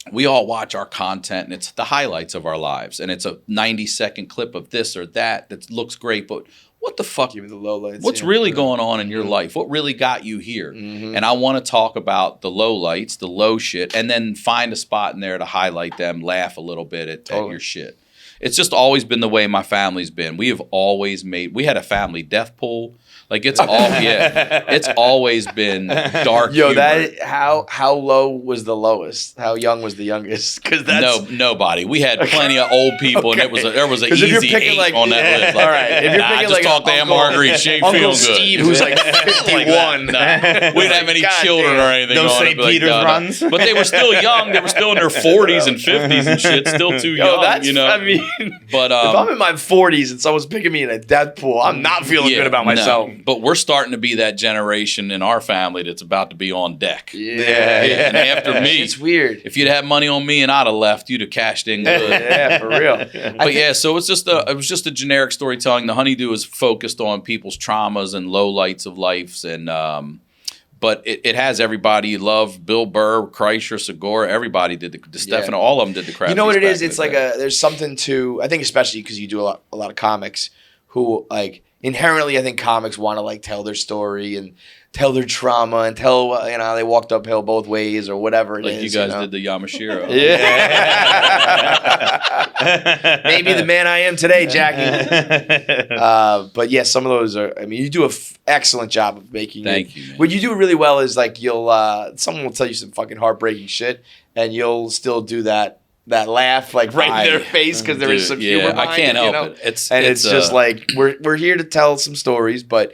We all watch our content, and it's the highlights of our lives. And it's a 90-second clip of this or that looks great. But what the fuck? Give me the lowlights. What's really going on in your life? What really got you here? And I want to talk about the lowlights, the low shit, and then find a spot in there to highlight them, laugh a little bit at your shit. It's just always been the way my family's been. We have always we had a family death pool. Like it's it's always been dark. Yo, humor. how low was the lowest? How young was the youngest? Because that's nobody. We had plenty of old people, and there was an 'Cause if you're easy picking, 8 like, on that list. Like, all right, if you're picking, just like, talk to Aunt Uncle- Marguerite. She ain't Uncle feel good. Steve, who's like 51. We didn't have any children or anything. No on it, St. but, like, Peter's no. runs. But they were still young. They were still in their 40s and 50s and shit. Still too young. That's, you know. I mean, But if I'm in my 40s and someone's picking me in a death pool, I'm not feeling good about myself. No. But we're starting to be that generation in our family that's about to be on deck. Yeah. And after me, It's weird. if you'd had money on me and I'd have left, you'd have cashed in good. Yeah, for real. But yeah, so it was just a generic storytelling. The Honeydew is focused on people's traumas and lowlights of lives, and but it has everybody you love. Bill Burr, Kreischer, Segura, everybody did the Stefano. All of them did the crap. You know what it is? It's like there's something to, I think, especially because you do a lot of comics who like inherently, I think comics want to like tell their story and tell their trauma and tell they walked uphill both ways or whatever it is. Like you guys did the Yamashiro. Yeah. Maybe the man I am today, Jackie. But yeah, some of those are. I mean, you do an excellent job of making. Thank you, man. What you do really well is like you'll someone will tell you some fucking heartbreaking shit, and you'll still do that that laugh like right in their face because there is some humor behind I can't it, help it. It's just like we're here to tell some stories, but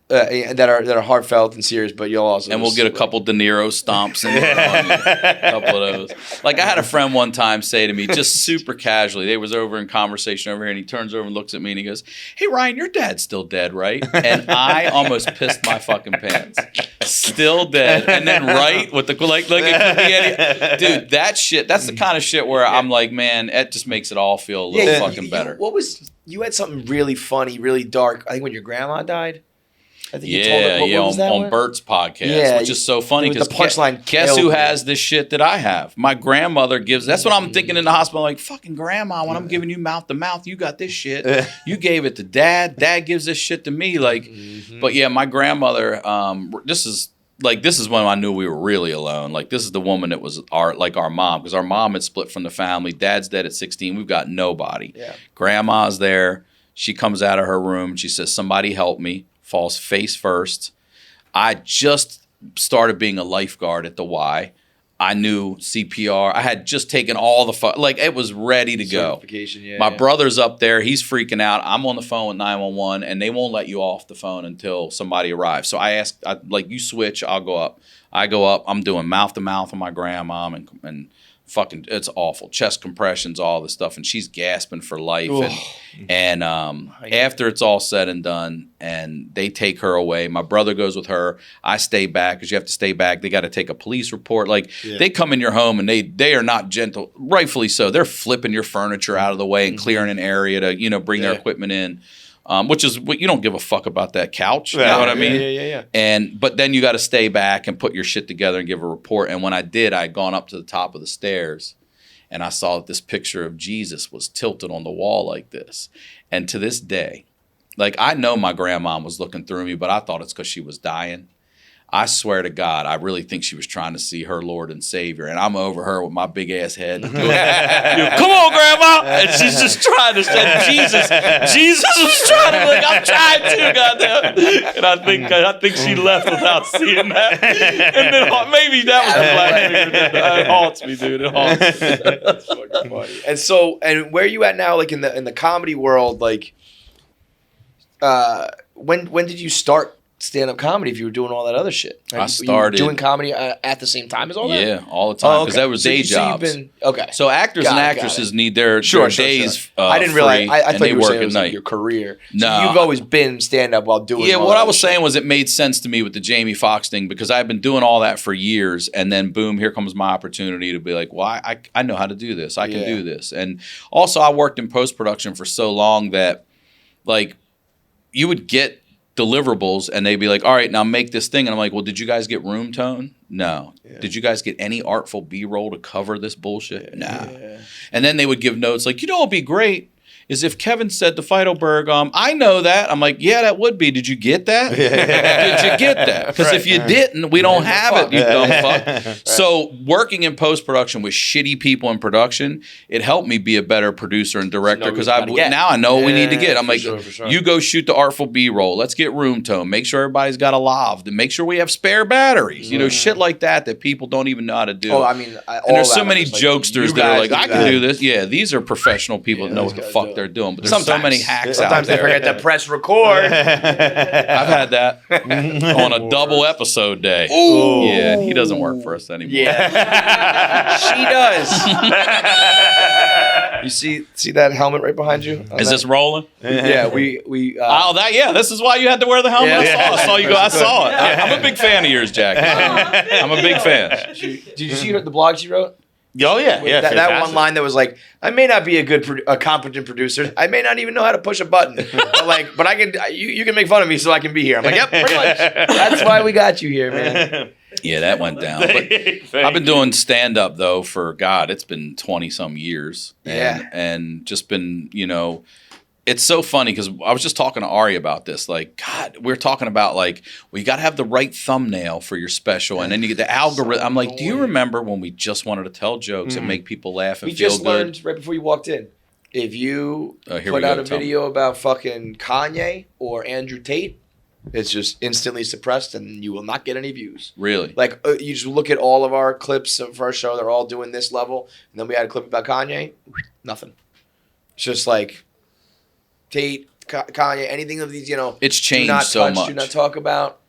that are heartfelt and serious. But you'll also we'll get a couple De Niro stomps in there, a couple of those. Like I had a friend one time say to me, just super casually, they was over in conversation over here, and he turns over and looks at me and he goes, "Hey Ryan, your dad's still dead, right?" And I almost pissed my fucking pants. Still dead, and then right with the like it could be any, dude. That shit. That's the kind of shit where I'm like, man, it just makes it all feel a little fucking better. You had something really funny, really dark. I think when your grandma died. I think you told on Bert's podcast, which is so funny because the punchline. Guess who has this shit that I have? My grandmother gives. That's what I'm thinking in the hospital. Like fucking grandma, when I'm giving you mouth to mouth, you got this shit. You gave it to dad. Dad gives this shit to me. Like, but yeah, my grandmother. This is when I knew we were really alone. Like this is the woman that was our mom, because our mom had split from the family. Dad's dead at 16. We've got nobody. Yeah. Grandma's there. She comes out of her room and she says, "Somebody help me." Falls face first. I just started being a lifeguard at the Y. I knew CPR. I had just taken all the like it was ready to go. My brother's up there. He's freaking out. I'm on the phone with 911, and they won't let you off the phone until somebody arrives. So I asked, you switch. I'll go up. I go up. I'm doing mouth to mouth with my grandma, and fucking, it's awful. Chest compressions, all this stuff, and she's gasping for life. And after it's all said and done, and they take her away, my brother goes with her. I stay back because you have to stay back. They got to take a police report. They come in your home and they are not gentle. Rightfully so. They're flipping your furniture out of the way and clearing an area to bring their equipment in. Which is what you don't give a fuck about that couch. You know what I mean? Yeah. But then you got to stay back and put your shit together and give a report. And when I did, I had gone up to the top of the stairs and I saw that this picture of Jesus was tilted on the wall like this. And to this day, I know my grandma was looking through me, but I thought it's because she was dying. I swear to God, I really think she was trying to see her Lord and Savior, and I'm over her with my big ass head. Come on, Grandma! And she's just trying to say Jesus was trying to I'm trying to, goddamn. And I think she left without seeing that. And then maybe that was the black nigga. It haunts me, dude. It haunts me. That's fucking funny. And where are you at now? In the comedy world, when did you start stand-up comedy if you were doing all that other shit? I started doing comedy at the same time as all that? Yeah, all the time, because that was day jobs. So actors and actresses need their days I didn't realize. I thought you were saying it was night. Your career. No. So you've always been stand-up while doing all what that I was shit. saying was it made sense to me with the Jamie Foxx thing, because I've been doing all that for years, and then boom, here comes my opportunity to be like, well, I know how to do this. I can do this. And also I worked in post-production for so long that you would get deliverables and they'd be like, all right, now make this thing. And I'm like, well, did you guys get room tone? No. Yeah. Did you guys get any artful B-roll to cover this bullshit? Nah. Yeah. And then they would give notes like, it'd be great is if Kevin said to Feitelberg, I know that. I'm like, yeah, that would be. Did you get that? Did you get that? Because if you didn't, we don't have it, you dumb fuck. Right. So working in post-production with shitty people in production, it helped me be a better producer and director, because now I know what we need to get. I'm like, you go shoot the artful B-roll. Let's get room tone. Make sure everybody's got a lav. Make sure we have spare batteries. Shit like that people don't even know how to do. Oh, I mean, and there's so many jokesters that are like, I can do this. Yeah, these are professional people that know what the fuck they're doing, but there's so many hacks out there. Sometimes they forget to press record. I've had that on a double episode day. Ooh. Yeah, he doesn't work for us anymore. Yeah, she does. You see that helmet right behind you? Is this rolling? Yeah, we. This is why you had to wear the helmet. I saw you go. I saw it. I'm a big fan of yours, Jack. I'm a big fan. Did you see the blog she wrote? Oh, yeah. That one line that was like, I may not be a competent producer. I may not even know how to push a button. but I can. You can make fun of me so I can be here. I'm like, yep, pretty much. That's why we got you here, man. Yeah, that went down. But I've been doing stand-up, though, for, God, it's been 20-some years. And just been, it's so funny because I was just talking to Ari about this. God, we're talking about we got to have the right thumbnail for your special, and then you get the algorithm. I'm like, do you remember when we just wanted to tell jokes and make people laugh and feel good? We just learned right before you walked in. If you put out a video about fucking Kanye or Andrew Tate, It's just instantly suppressed, and you will not get any views. Really? Like, you just look at all of our clips of our show. They're all doing this level. And then we had a clip about Kanye. Nothing. It's just like Tate, Kanye, anything of these, It's changed do not so touch, much. do not talk about.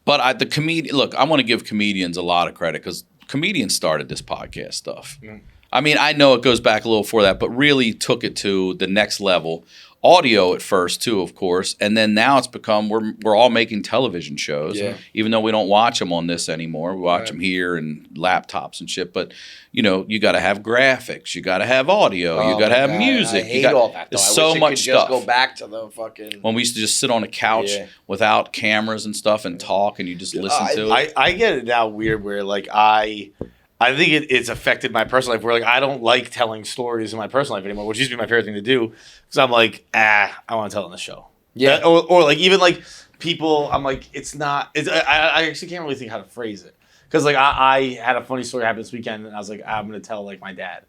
But I want to give comedians a lot of credit because comedians started this podcast stuff. Mm. I mean, I know it goes back a little before that, but really took it to the next level. Audio at first too, of course, and then now it's become we're all making television shows. Yeah. Even though we don't watch them on this anymore, we watch them here and laptops and shit. But you got to have graphics, you got to have audio, you got to have music. I hate all that. Though. There's I so wish it much could stuff. Just go back to the fucking. When we used to just sit on a couch without cameras and stuff and talk, and you just listen to it. I get it now weird where like I think it's affected my personal life where like I don't like telling stories in my personal life anymore, which used to be my favorite thing to do because I'm like, I want to tell it on the show. Yeah. Or like even like people, I'm like, I actually can't really think how to phrase it. Because like I had a funny story happen this weekend and I was like, I'm going to tell like my dad.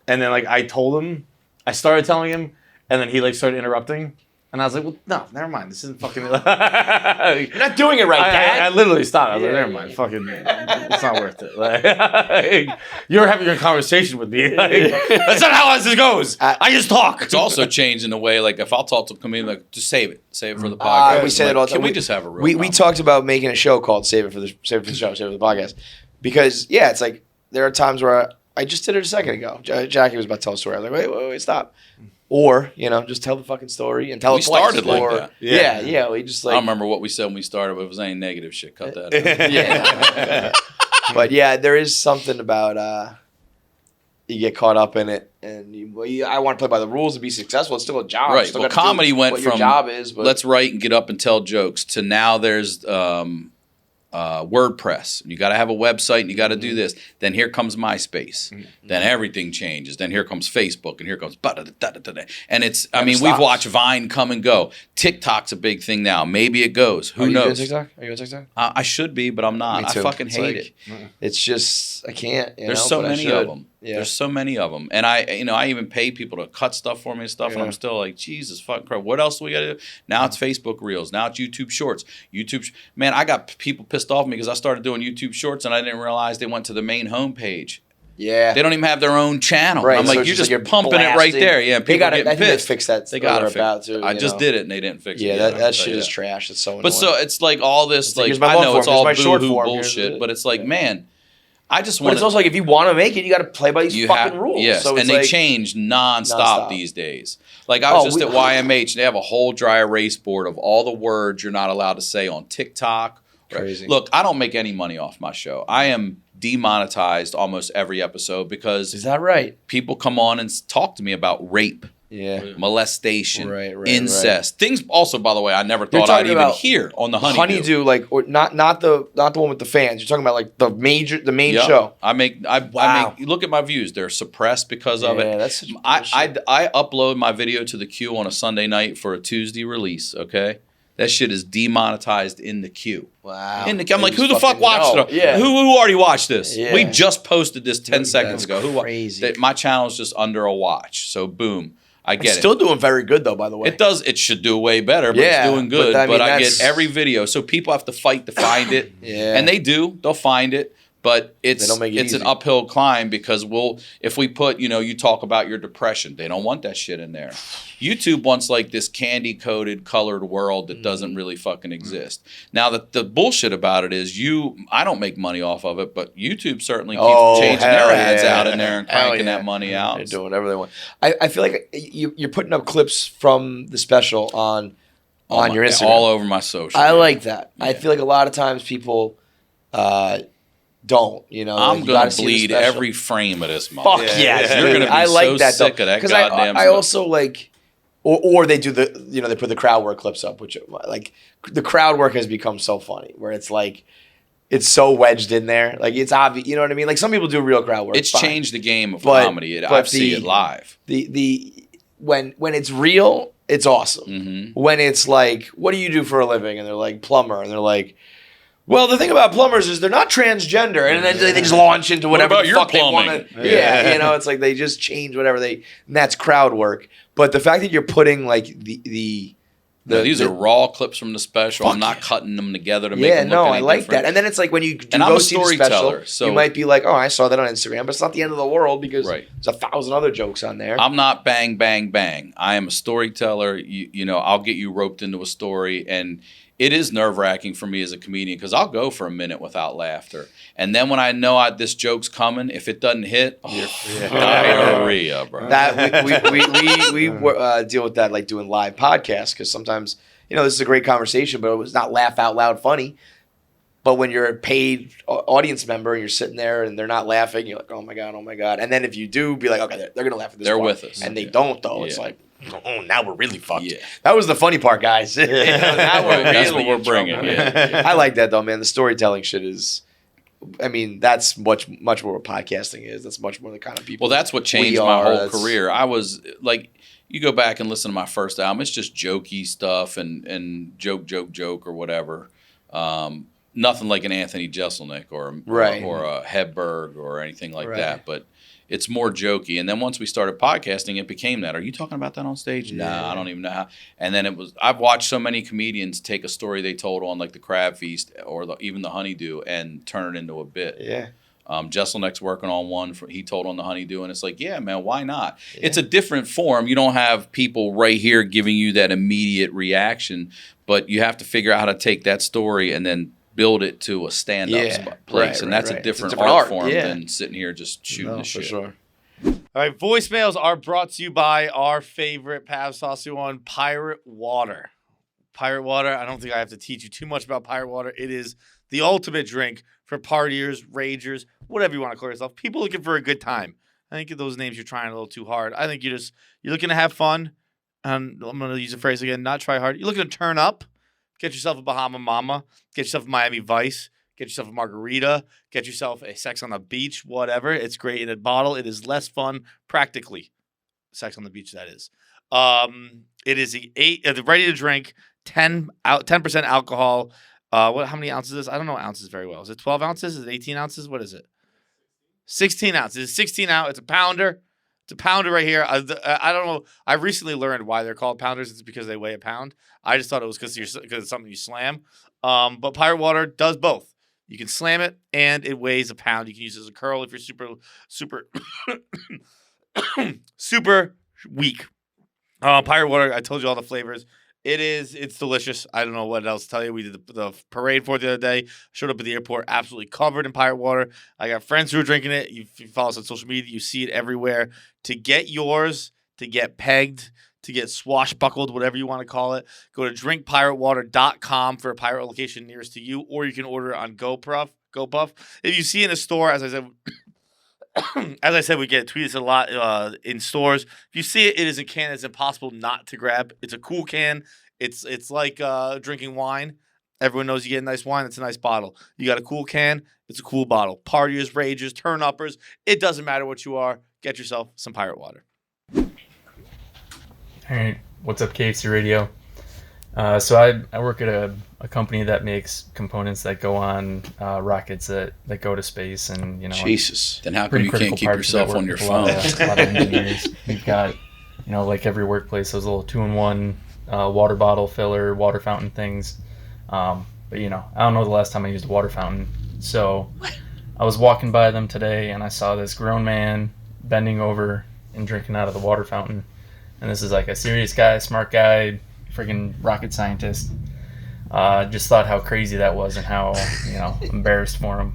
And then like I started telling him and then he like started interrupting. And I was like, well, no, never mind. This isn't fucking... You're not doing it right, Dad. I literally stopped. I was like, never mind. Fucking, it's not worth it. Like, you're having a conversation with me. Like, that's not how this goes. I just talk. It's also changed in a way, like, if I'll talk to a comedian, like, just save it. Save it for the podcast. We say that all the time. Can we just have a real We talked about making a show called Save It for the Show, Save It for the Podcast. Because, it's like, there are times where I just did it a second ago. Jackie was about to tell a story. I was like, wait, stop. Or, just tell the fucking story and tell it twice. We started like that. Yeah. We just like... I don't remember what we said when we started, but if it was any negative shit, cut that out. But there is something about you get caught up in it and I want to play by the rules to be successful. It's still a job. Right. Well, comedy went from your job is, but let's write and get up and tell jokes to now there's WordPress. You got to have a website and you got to do this. Then here comes MySpace. Then everything changes. Then here comes Facebook and here comes and it's. I mean, we've watched Vine come and go. TikTok's a big thing now. Maybe it goes. Who knows? Are you on TikTok? I should be, but I'm not. Me too. I fucking hate it. It's just I can't. There's so many of them. Yeah. There's so many of them, and I even pay people to cut stuff for me and stuff, and I'm still like, Jesus fucking Christ, what else do we got to do? Now it's Facebook Reels, now it's YouTube Shorts. Man, I got people pissed off at me because I started doing YouTube Shorts, and I didn't realize they went to the main homepage. Yeah, they don't even have their own channel. Right. I'm like, so you're just like pumping it right there. Yeah, people I think they pissed. fixed that. They got it about too. I just did it, and they didn't fix it. Yeah, that shit is trash. It's so annoying. But so it's like all this, like I know it's all short boo-hoo form. bullshit, but it's like, man. I just want. But it's also like if you want to make it, you got to play by these fucking rules. Yes, so and they change nonstop these days. Like I was just at YMH, and they have a whole dry erase board of all the words you're not allowed to say on TikTok. Crazy. Look, I don't make any money off my show. I am demonetized almost every episode because is that right? People come on and talk to me about rape. Yeah, molestation, right, incest, things. Also, by the way, I never thought I'd even hear on the Honeydew. Like, or not the one with the fans. You're talking about like the main show. I make. Look at my views; they're suppressed because of it. That's such I upload my video to the queue on a Sunday night for a Tuesday release. Okay, that shit is demonetized in the queue. Wow. I'm like, who the fuck watched it? Yeah. Who already watched this? Yeah. We just posted this 10 seconds ago. Crazy. My channel's just under a watch. So boom. I get it's still doing very good though, by the way. It does. It should do way better, but it's doing good. But I get every video, so people have to fight to find it. And they do. They'll find it, but it's an uphill climb because if we put you talk about your depression, they don't want that shit in there. YouTube wants like this candy coated colored world that doesn't really fucking exist. Now the bullshit about it is I don't make money off of it, but YouTube certainly keeps changing their ads out in there and cranking that money out. They're doing whatever they want. I feel like you're putting up clips from the special on your Instagram. All over my social. I like that. Yeah. I feel like a lot of times people don't. I'm gonna bleed every frame of this month. Fuck yes. You're gonna be like that, sick of that goddamn I also like. Or they do they put the crowd work clips up, which like the crowd work has become so funny where it's like it's so wedged in there, like it's obvious. You know what I mean? Like some people do real crowd work. It's changed the game of comedy. I see it live. When it's real, it's awesome. Mm-hmm. When it's like, what do you do for a living? And they're like plumber, and they're like, well, the thing about plumbers is they're not transgender, and then they just launch into whatever the fuck they want to. Yeah, it's like they just change whatever and that's crowd work. But the fact that you're putting like the These are raw clips from the special. I'm not cutting them together to make them look any I like different. that. And then it's like when you And go I'm a see the special, storyteller, so you might be like, oh, I saw that on Instagram, but it's not the end of the world because Right. there's 1,000 other jokes on there. I'm not bang, bang, bang. I am a storyteller. You know, I'll get you roped into a story, and it is nerve-wracking for me as a comedian because I'll go for a minute without laughter. And then when I know this joke's coming, if it doesn't hit, diarrhea, bro. That we deal with that like doing live podcasts because sometimes this is a great conversation, but it was not laugh out loud funny. But when you're a paid audience member and you're sitting there and they're not laughing, you're like, oh my god. And then if you do, be like, okay, they're gonna laugh at this. They're part. with us, and they don't though. Yeah. It's like, oh, now we're really fucked. Yeah. That was the funny part, guys. Now we're That's really what we're in trouble. bringing. Yeah. I like that though, man. The storytelling shit is. I mean, that's much more what podcasting is. That's much more the kind of people. Well, that's what changed my whole career. I was like, you go back and listen to my first album, it's just jokey stuff and joke or whatever. Nothing like an Anthony Jeselnik or a Hedberg or anything like that. But it's more jokey. And then once we started podcasting, it became that. Are you talking about that on stage? Yeah. Nah, I don't even know how. And then I've watched so many comedians take a story they told on like the Crabfeast or even the Honeydew and turn it into a bit. Yeah. Jeselnik's working on one he told on the Honeydew, and it's like, yeah, man, why not? Yeah. It's a different form. You don't have people right here giving you that immediate reaction, but you have to figure out how to take that story and then build it to a stand-up place, and that's a different art form than sitting here just shooting the shit. For sure. All right, voicemails are brought to you by our favorite Pav Saucy one, Pirate Water. Pirate Water, I don't think I have to teach you too much about Pirate Water. It is the ultimate drink for partiers, ragers, whatever you want to call yourself. People looking for a good time. I think those names you're trying a little too hard. I think you're looking to have fun. And I'm going to use the phrase again, not try hard. You're looking to turn up. Get yourself a Bahama Mama. Get yourself a Miami Vice. Get yourself a margarita. Get yourself a Sex on the Beach, whatever. It's great in a bottle. It is less fun, practically. Sex on the Beach, that is. It is the ready to drink, 10% alcohol. How many ounces is this? I don't know ounces very well. Is it 12 ounces? Is it 18 ounces? What is it? 16 ounces. It's 16 ounce. It's a pounder. It's a pounder right here. I don't know. I recently learned why they're called pounders. It's because they weigh a pound. I just thought it was because it's something you slam. But Pirate Water does both. You can slam it, and it weighs a pound. You can use it as a curl if you're super super weak. Pirate Water, I told you all the flavors. It's delicious. I don't know what else to tell you. We did the parade for it the other day. Showed up at the airport absolutely covered in Pirate Water. I got friends who are drinking it. If you follow us on social media, you see it everywhere. To get yours, to get pegged, to get swashbuckled, whatever you want to call it, go to drinkpiratewater.com for a pirate location nearest to you, or you can order it on GoPuff. If you see it in a store, as I said, we get tweeted a lot in stores. If you see it, it is a can that's impossible not to grab. It's a cool can. It's like drinking wine. Everyone knows you get a nice wine. It's a nice bottle. You got a cool can. It's a cool bottle. Partiers, ragers, turn-uppers. It doesn't matter what you are. Get yourself some Pirate Water. All right. What's up, KFC Radio? So I work at a company that makes components that go on rockets that go to space, and Jesus. Then how come you can't keep yourself on your phone? A lot of engineers. We've got like every workplace, those little 2-in-1 water bottle filler, water fountain things. But I don't know the last time I used a water fountain. So I was walking by them today, and I saw this grown man bending over and drinking out of the water fountain. And this is like a serious guy, smart guy, freaking rocket scientist. Just thought how crazy that was and how embarrassed for him.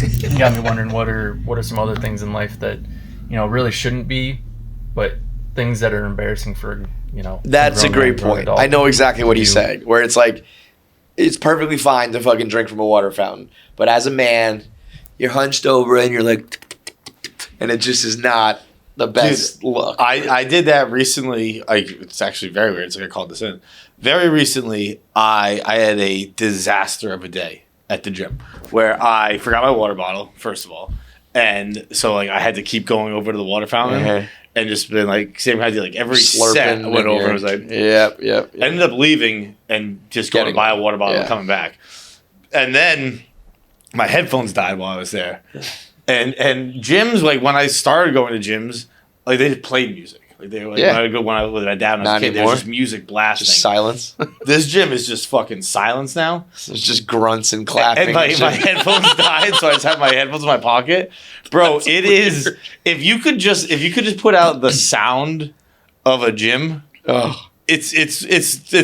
It got me wondering what are some other things in life that really shouldn't be, but things that are embarrassing for That's a great point. I know exactly what he's saying. Where it's like, it's perfectly fine to fucking drink from a water fountain, but as a man, you're hunched over and you're like, and it just is not the best look. I did that recently. It's actually very weird. It's like I called this in. Very recently, I had a disaster of a day at the gym where I forgot my water bottle, first of all. And so I had to keep going over to the water fountain and just been same idea. Every set I went over and was like, yep. I ended up leaving and just going to buy a water bottle and coming back. And then my headphones died while I was there. And gyms, when I started going to gyms, they just played music. Like they were Yeah. when I would go when I was with my dad when I was Not a kid, there anymore. was just music blasting. Just silence. This gym is just fucking silence now. It's just grunts and clapping. And my and shit. headphones died, so I just have my headphones in my pocket. Bro, it is if you could just put out the sound of a gym, Oh, it's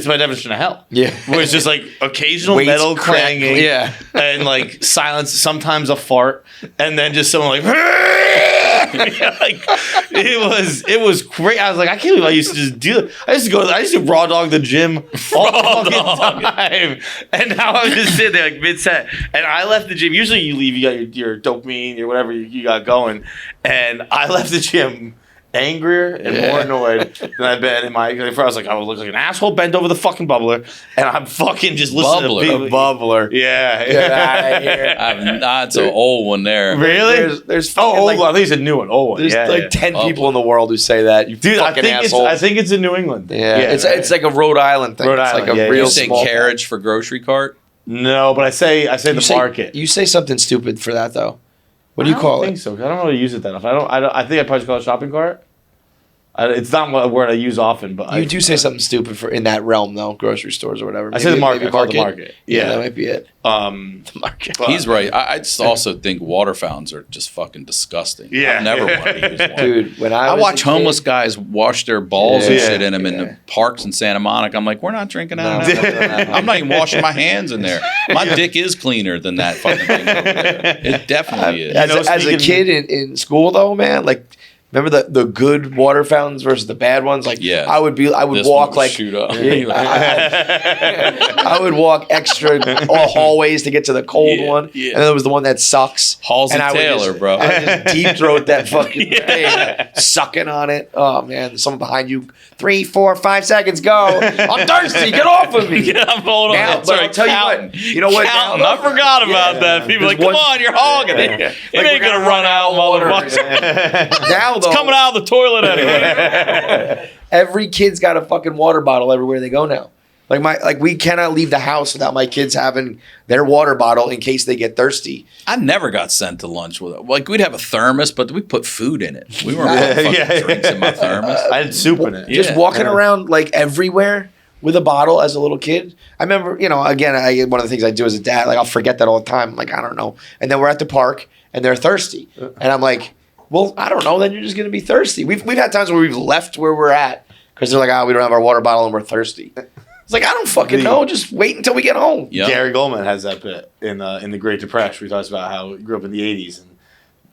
my definition of hell. yeah. Where it's just like occasional Weights metal crack, clanging, yeah. and like silence, sometimes a fart, and then just someone like, like it was great. I was like, I can't believe I used to just do it. I used to raw dog the gym all the fucking time, and now I'm just sitting there like mid set, and I left the gym. Usually you leave, you got your dopamine or whatever you got going, and I left the gym angrier and more annoyed than I've been in my. I was like, I would look like an asshole bent over the fucking bubbler, and I'm fucking just listening Bubbler. to A people. bubbler. Yeah, Get outta here. That's an old one there. Really? There's Oh, fucking, old like, one. I think it's a new one. Old one. there's Yeah, like yeah. 10 Oh, people in the world who say that. You Dude, fucking I asshole. think it's in New England. yeah, right. it's like a Rhode Island thing. Rhode it's Island, like a yeah, real You say small carriage for grocery cart? No, but I say the market. You say something stupid for that though. What do you I call don't think it? so. 'Cause I don't really use it that often. I think I probably just call it shopping cart. It's not a word I use often, but You do say something stupid for in that realm though, grocery stores or whatever. I say the market. maybe I call it the market. Yeah, Yeah. that might be it. The market. But- He's right. I just also think water fountains are just fucking disgusting. Yeah. I've never wanted to use one. Dude, when I I was watch a kid- homeless guys wash their balls and Yeah. shit in them in Yeah. the parks in Santa Monica. I'm like, we're not drinking out of No, that. no. I'm not even washing my hands in there. My dick is cleaner than that fucking thing over there. It definitely is. As, You know, as a speaking- kid in school though, man, like remember the good water fountains versus the bad ones? Like Yeah. I would This one walk would like shoot up. I would walk extra hallways to get to the cold Yeah, one, yeah. and there was the one that sucks. Halsey and I would Taylor, just, bro. I would just deep throat that fucking thing, sucking on it. Oh man, there's someone behind you. 3, 4, 5 seconds, go. I'm thirsty. Get off of me. Hold on. Now, That's but right, I'll tell you counting. what. You know what? Counting. Now- I forgot about Yeah. that. People are like, There's come one- on, you're hogging it. Yeah. It Like, ain't we're gonna run out, motherfucker. Now though, It's coming out of the toilet anyway. every kid's got a fucking water bottle everywhere they go now. Like we cannot leave the house without my kids having their water bottle in case they get thirsty. I never got sent to lunch with it. Like we'd have a thermos, but we put food in it. We weren't putting fucking drinks in my thermos. I had soup in it. Just Yeah. walking around like everywhere with a bottle as a little kid. I remember, again, one of the things I do as a dad, like I'll forget that all the time. I'm like, I don't know. And then we're at the park and they're thirsty. And I'm like, well, I don't know. Then you're just going to be thirsty. We've had times where we've left where we're at because they're like, we don't have our water bottle and we're thirsty. It's like, I don't fucking know. Just wait until we get home. Yeah. Gary Goldman has that bit in the Great Depression. He talks about how he grew up in the '80s, and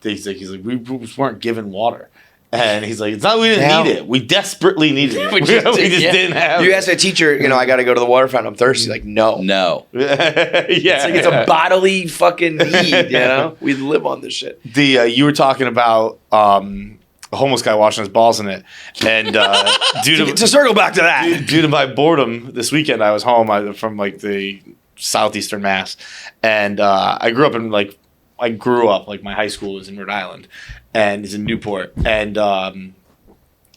he's like, we just weren't given water, and he's like, it's not we didn't Now- need it, we desperately needed it. We we just just did- didn't have You it. ask a teacher, I got to go to the water fountain. I'm thirsty. Like, no. No. yeah, It's a bodily fucking need, We live on this shit. You were talking about a homeless guy washing his balls in it, and due To circle back to that. due to my boredom this weekend, I was home from like the southeastern Mass, and I grew up my high school was in Rhode Island, and it's in Newport, and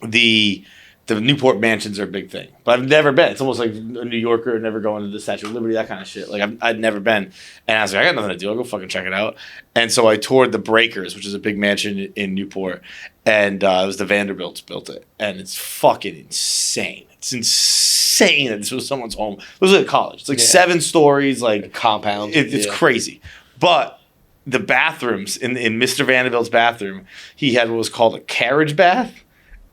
the Newport mansions are a big thing, but I've never been. It's almost like a New Yorker never going to the Statue of Liberty, that kind of shit. Like I'd never been, and I was like, I got nothing to do. I'll go fucking check it out. And so I toured the Breakers, which is a big mansion in Newport, and it was the Vanderbilts built it, and it's fucking insane. It's insane that this was someone's home. It was like a college. It's like 7 stories, like Compound. it's crazy. But the bathrooms in Mr. Vanderbilt's bathroom, he had what was called a carriage bath.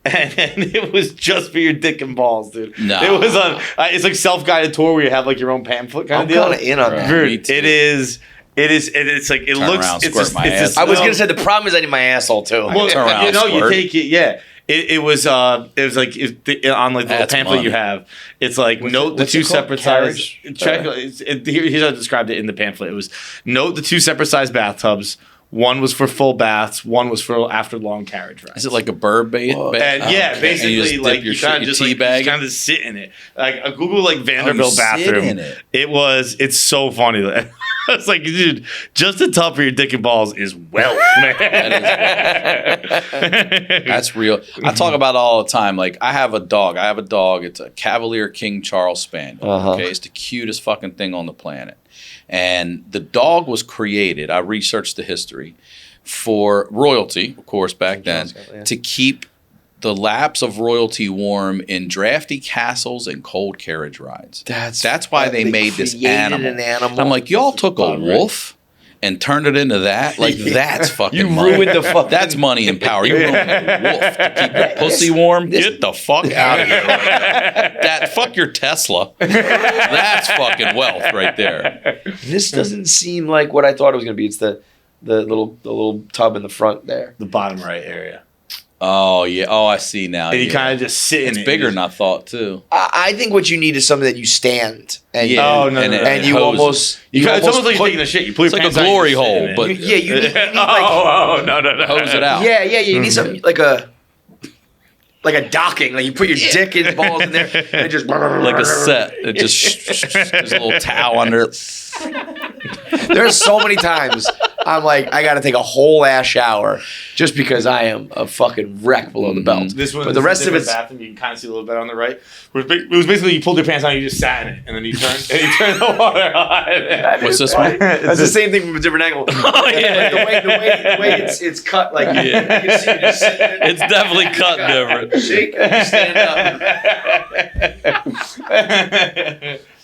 And it was just for your dick and balls, dude. No. It was on. It's like self-guided tour where you have like your own pamphlet kind I'm of deal. kind of in on that. Me Dude, too. it is. It's like it Turn looks. around, it's squirt just, my it's ass. just, I was no. gonna say the problem is I need my asshole too. Well, turn around, you know, you squirt. take it. Yeah, it was on like the little That's pamphlet money. you have. It's like note the what's 2 it called? separate size. Carriage? Check. Here's how I described it in the pamphlet. It was note the 2 separate size bathtubs. One was for full baths. One was for after long carriage rides. Is it like a bird bait? Whoa. And yeah, basically, like you kind of just tea bag. kind of sit in it. Like a Google like Vanderbilt sit bathroom. in it. It's so funny. It's like, dude, just the top of your dick and balls is wealth, man. That's real. I talk about it all the time. Like I have a dog. It's a Cavalier King Charles Spaniel. Okay, it's the cutest fucking thing on the planet. And the dog was created. I researched the history for royalty, of course, back then, to keep the lapse of royalty warm in drafty castles and cold carriage rides. That's why they made this animal. An animal. I'm like, y'all took a wolf and turned it into that? Like, that's fucking You money. ruined the fucking... That's money and power. You ruined a wolf to keep your pussy warm? Get the fuck out of here. Fuck your Tesla. That's fucking wealth right there. This doesn't seem like what I thought it was going to be. It's the little tub in the front there. The bottom right area. Oh, yeah. Oh, I see now. And you kind of just sit in it. It's bigger than I thought, too. I think what you need is something that you stand. And and you almost... It's almost like you're taking a shit. You put it's like a glory hole, but... Yeah, you need like... no. Hose it out. Yeah, you need something like a docking. Like you put your dick and balls in there and it just... Like a set. It just... There's a little towel under it. There's so many times I'm like, I got to take a whole ass shower just because I am a fucking wreck below the belt. But the rest of it's bathroom, you can kind of see a little bit on the right. It was basically you pulled your pants down, and you just sat in it, and then you turned the water on. What's this one? That's the same thing from a different angle. Oh yeah, like the way it's cut, like you can see you just sitting in it. It's definitely cut different. Shake and you stand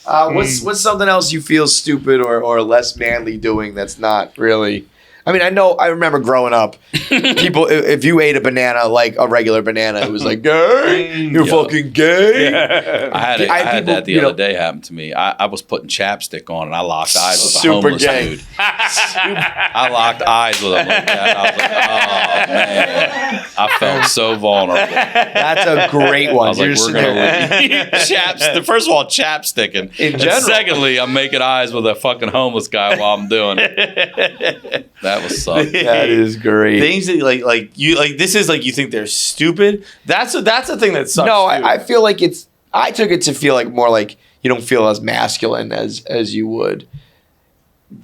up. What's something else you feel stupid or less manly doing that's not really? I mean, I remember growing up, people, if you ate a banana like a regular banana, it was like, gay, you're fucking gay. Yeah. I had that the other day happen to me. I was putting chapstick on and I locked eyes with a homeless dude. I locked eyes with him like that. I was like, oh, man. I felt so vulnerable. That's a great one. I was like, we're going to chapstick. First of all, chapsticking. In general. And secondly, I'm making eyes with a fucking homeless guy while I'm doing it. That was suck. That is great. Things that like you like this is like you think they're stupid. That's the thing that sucks. No, I feel like it's. I took it to feel like more like you don't feel as masculine as you would.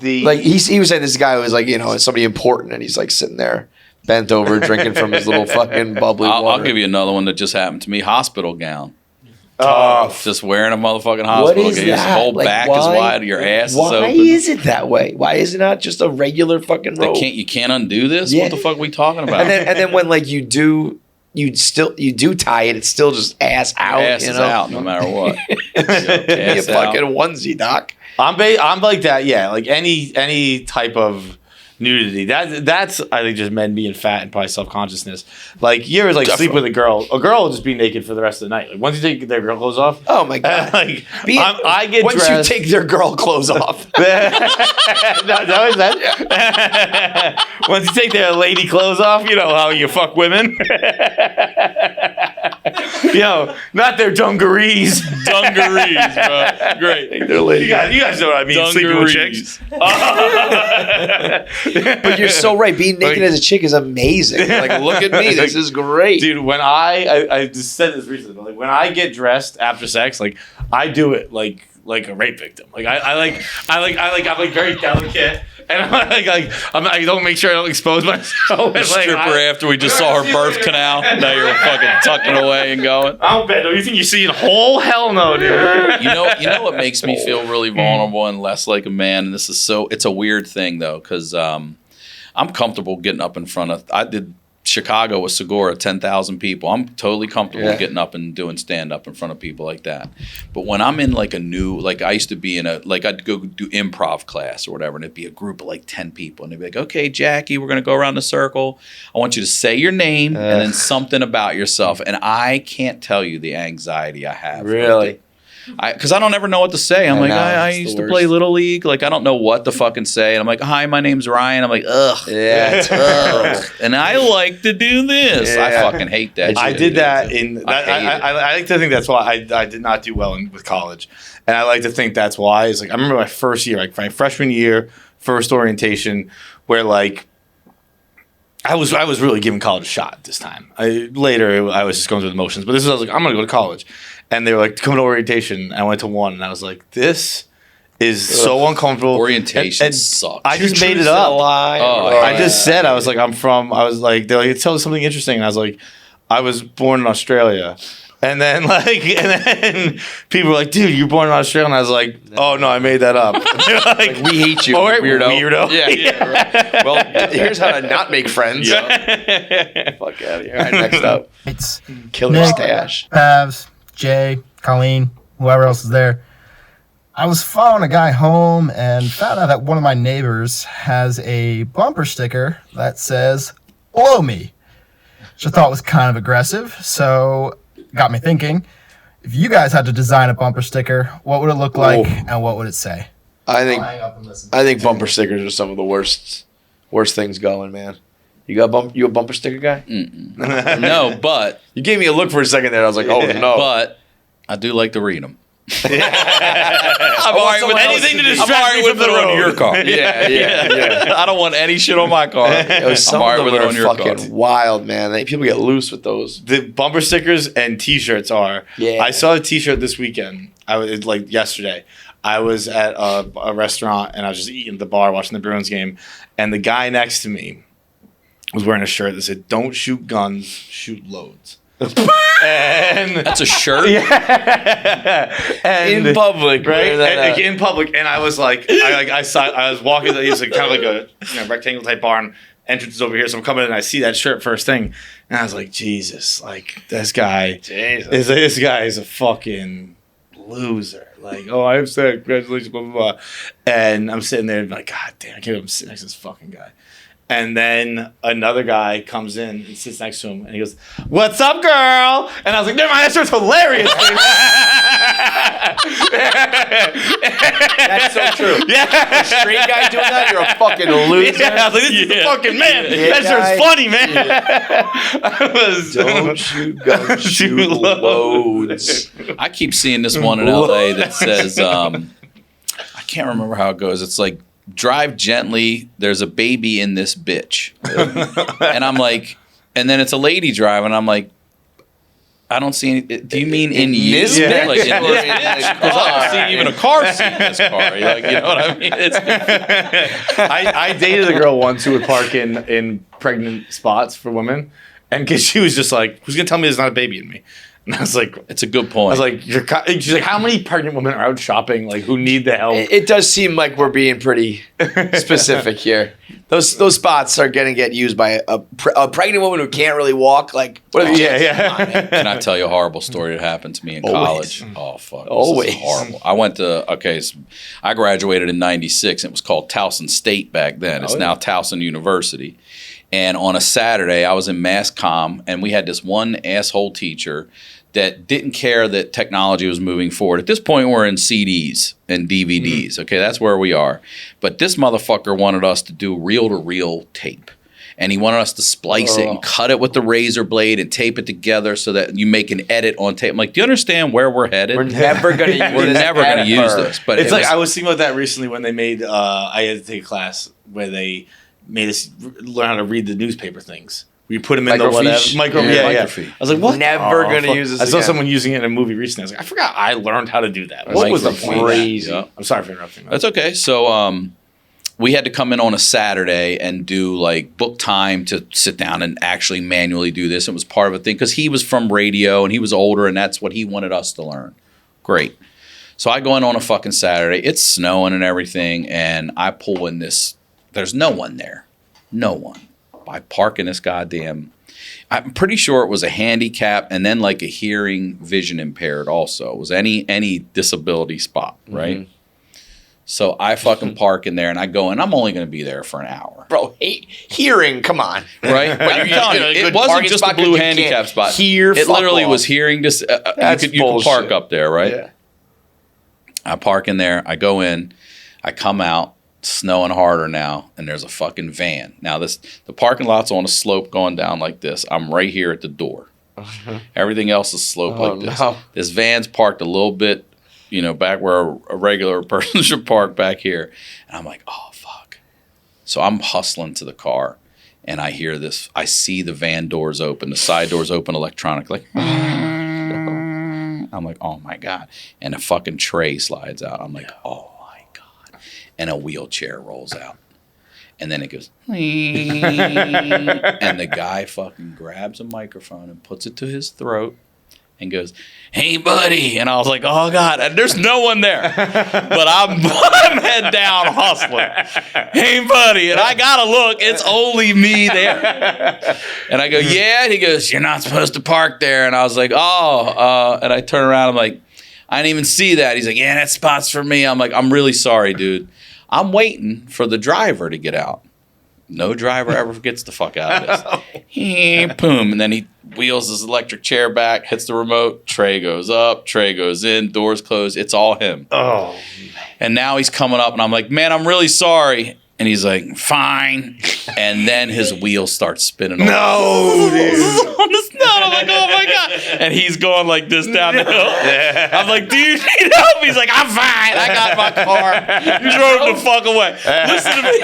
Like he was saying this guy was like somebody important and he's like sitting there bent over drinking from his little fucking bubbly water. I'll give you another one that just happened to me. Hospital gown. Just wearing a motherfucking hospital what is gown. Your that? whole back is wide, your ass is open. Why is it that way? Why is it not just a regular fucking robe? You can't undo this? Yeah. What the fuck are we talking about? And then when like you do tie it, it's still just ass out. Ass is out no matter what. You fucking onesie, doc. I'm like that. Yeah, like any type of nudity. That's I think just men being fat and probably self-consciousness. Like you ever like sleep with a girl will just be naked for the rest of the night. Like once you take their girl clothes off. Oh my god! I get once dressed. you take their girl clothes off. Once you take their lady clothes off, you know how you fuck women. Not their dungarees. Dungarees, bro. Great. They're lady. You guys know what I mean. Dungarees. Sleeping with chicks. But you're so right. Being naked as a chick is amazing. Like, look at me. This is great. Dude, when I just said this recently, but like when I get dressed after sex, like I do it like a rape victim. Like I'm like very delicate. And I don't make sure I don't expose myself. The stripper after we just saw her birth canal. Now you're fucking tucking away and going. I don't bet. Do you think you're seeing whole? Hell no, dude. You know what makes me feel really vulnerable and less like a man? And this is it's a weird thing though, because I'm comfortable getting up in front of. I did Chicago with Segura, 10,000 people. I'm totally comfortable getting up and doing stand-up in front of people like that. But when I'm in like a new, like I used to be in I'd go do improv class or whatever, and it'd be a group of like 10 people. And they'd be like, okay, Jackie, we're going to go around the circle. I want you to say your name and then something about yourself. And I can't tell you the anxiety I have. Really? Because I don't ever know what to say. I'm I used to play Little League. Like, I don't know what to fucking say. And I'm like, hi, my name's Ryan. I'm like, ugh. Yeah. Ugh. And I like to do this. Yeah. I fucking hate that shit. I did that I like to think that's why I did not do well with college. And I like to think that's why. It's like, I remember my first year, like my freshman year, first orientation, where like, I was really giving college a shot this time. Later, I was just going through the motions. But this was, I was like, I'm going to go to college. And they were like, come to orientation. I went to one, and I was like, this is so uncomfortable. Orientation sucks. I just made it up. I just said, I was like, they're like, tell us something interesting. And I was like, I was born in Australia. And then people were like, dude, you're born in Australia. And I was like, oh, no, I made that up. Like, we hate you, all right, weirdo. Yeah. Right. Well, here's how to not make friends. Fuck out of here. All right, next up. It's Killer Nick, stash. Pavs, Jay, Colleen, whoever else is there. I was following a guy home and found out that one of my neighbors has a bumper sticker that says, blow me, which I thought was kind of aggressive. So got me thinking, if you guys had to design a bumper sticker, what would it look like and what would it say? I I'll hang up and listen. think bumper stickers are some of the worst things going, man. You a bumper sticker guy? No, but You gave me a look for a second there. I was like, oh no. but I do like to read them. I'm all right with anything to those. distract I'm all right me with from it the on road. your car. Yeah. I don't want any shit on my car. Some I'm all right of with them it are on your car. fucking wild, man. People get loose with those. The bumper stickers and T-shirts are. Yeah. I saw a T-shirt this weekend. Like yesterday. I was at a restaurant and I was just eating at the bar watching the Bruins game, and the guy next to me was wearing a shirt that said, "Don't shoot guns, shoot loads." And That's a shirt. and In public, right? wearing that out. In public, and I was like, I was walking. He's like kind of like a rectangle type barn. Entrance is over here, so I'm coming in and I see that shirt first thing, and I was like, Jesus, like this guy this guy is a fucking loser. Like, oh, I'm sad, congratulations, blah blah blah. And I'm sitting there like, God damn, I can't believe I'm sitting next to this fucking guy. And then another guy comes in and sits next to him, and he goes, "What's up, girl?" And I was like, "Never mind, that shirt's hilarious." That's so true. Yeah, A straight guy doing that, you're a fucking loser. yeah, I was like, "This is the fucking man. Yeah, that shirt's funny, man." I was Don't shoot guns, shoot Shoot loads. I keep seeing this one in LA that says, I can't remember how it goes. It's like, drive gently, there's a baby in this bitch. And I'm like, and then it's a lady driving, I'm like, I don't see any, do you mean in you? this bitch? Like, in this Yeah. bitch? Because I don't see even a car seat in this car. Like, you know what I mean? It's, I dated a girl once who would park in pregnant spots for women, and because she was just like, "Who's gonna tell me there's not a baby in me?" And I was like, it's a good point. I was like, she's like, how many pregnant women are out shopping, like, who need the help? It does seem like we're being pretty specific here. Those spots are going to get used by a pregnant woman who can't really walk. Like, what are the Yeah. Can I tell you a horrible story that happened to me in Always. college? Oh, fuck. This Always. is horrible. I went to, I graduated in 96. It was called Towson State back then. It's now Towson University. And on a Saturday, I was in mass comm, and we had this one asshole teacher that didn't care that technology was moving forward. At this point, we're in CDs and DVDs. Okay, that's where we are. But this motherfucker wanted us to do reel-to-reel tape. And he wanted us to splice it and cut it with the razor blade and tape it together so that you make an edit on tape. I'm like, do you understand where we're headed? We're never going to use We're this never going to use ever. this. But It's it like, was- I was thinking about that recently when they made, I had to take a class where they made us learn how to read the newspaper things. We put them in the whatever. Microfiche. I was like, what? Never gonna fuck. use this I saw again. someone using it in a movie recently. I was like, I forgot I learned how to do that. What was the point? Crazy. Yeah. I'm sorry for interrupting. That's okay. So we had to come in on a Saturday and do like book time to sit down and actually manually do this. It was part of a thing because he was from radio and he was older and that's what he wanted us to learn. Great. So I go in on a fucking Saturday. It's snowing and everything, and I pull in this. There's no one there. No one. I park in this goddamn. I'm pretty sure it was a handicap and then like a hearing vision impaired also. It was any disability spot, right? Mm-hmm. So I fucking park in there and I go and I'm only going to be there for an hour. Bro, hearing, come on. Right? But I'm telling you, it wasn't just a blue handicap spot. It literally was hearing. You could park up there, right? Yeah. I park in there. I go in. I come out. Snowing harder now, and there's a fucking van. Now the parking lot's on a slope going down like this. I'm right here at the door. Everything else is sloped like this. No. This van's parked a little bit, back where a regular person should park back here. And I'm like, oh fuck. So I'm hustling to the car, and I hear this. I see the van doors open, the side doors open electronically. I'm like, oh my God. And a fucking tray slides out. I'm like, oh. And a wheelchair rolls out. And then it goes, and the guy fucking grabs a microphone and puts it to his throat and goes, "Hey, buddy." And I was like, "Oh, God." And there's no one there. But I'm head down hustling. "Hey, buddy." And I got to look. It's only me there. And I go, "Yeah." And he goes, "You're not supposed to park there." And I was like, "Oh." And I turn around. I'm like, "I didn't even see that." He's like, "Yeah, that spot's for me." I'm like, "I'm really sorry, dude." I'm waiting for the driver to get out. No driver ever gets the fuck out of this. Boom. And then he wheels his electric chair back, hits the remote, tray goes up, tray goes in, doors closed. It's all him. Oh, and now he's coming up, and I'm like, "Man, I'm really sorry." And he's like, "Fine." And then his wheels start spinning. no, dude. On the snow. I'm like, "Oh my God." And he's going like this down the hill. I'm like, "Dude, you need help?" He's like, "I'm fine. I got my car." You drove the fuck away. Listen to me.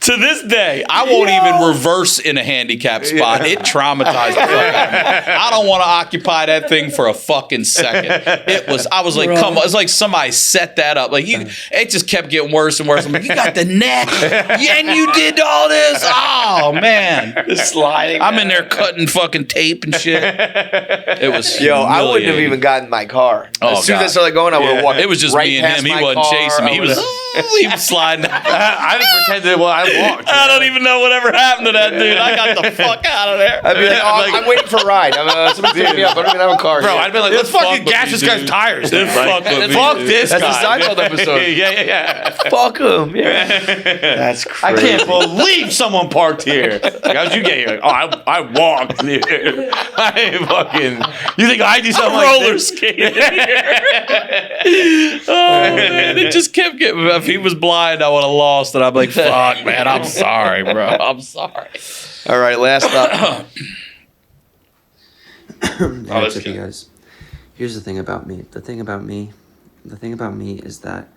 To this day, I won't even reverse in a handicap spot. It traumatized the fuck out of me. I don't want to occupy that thing for a fucking second. I was like, come on. It's like somebody set that up. Like, it just kept getting worse and worse. I'm like, "You got the neck, and you did all this." Oh man, The sliding. I'm in there cutting fucking tape and shit. It was Yo, I wouldn't have humiliating. even gotten my car. Oh, As soon as I God. started going, I would have walked. It was just right me and past him. He my wasn't car. chasing me. He was sliding. I didn't pretend that. Well, I walked. I don't even know whatever happened to that dude. I got the fuck out of there. I'd be like, I'm waiting for a ride. Somebody pick me up. I don't even have a car. Bro, yet. I'd be like, let's fucking gas this guy's tires. Dude, fuck with me, Fuck dude. this That's guy. the Seinfeld episode. yeah. Fuck him. Yeah. That's I crazy. can't believe someone parked here. Like, how'd you get here? Oh, I walked here. I fucking. You think I do something like Roller this? skating. Oh man, it just kept getting. If he was blind, I would have lost. And I'm like, "Fuck, man, I'm sorry, bro. I'm sorry." All right, last up. Here's you guys. Here's the thing about me. The thing about me is that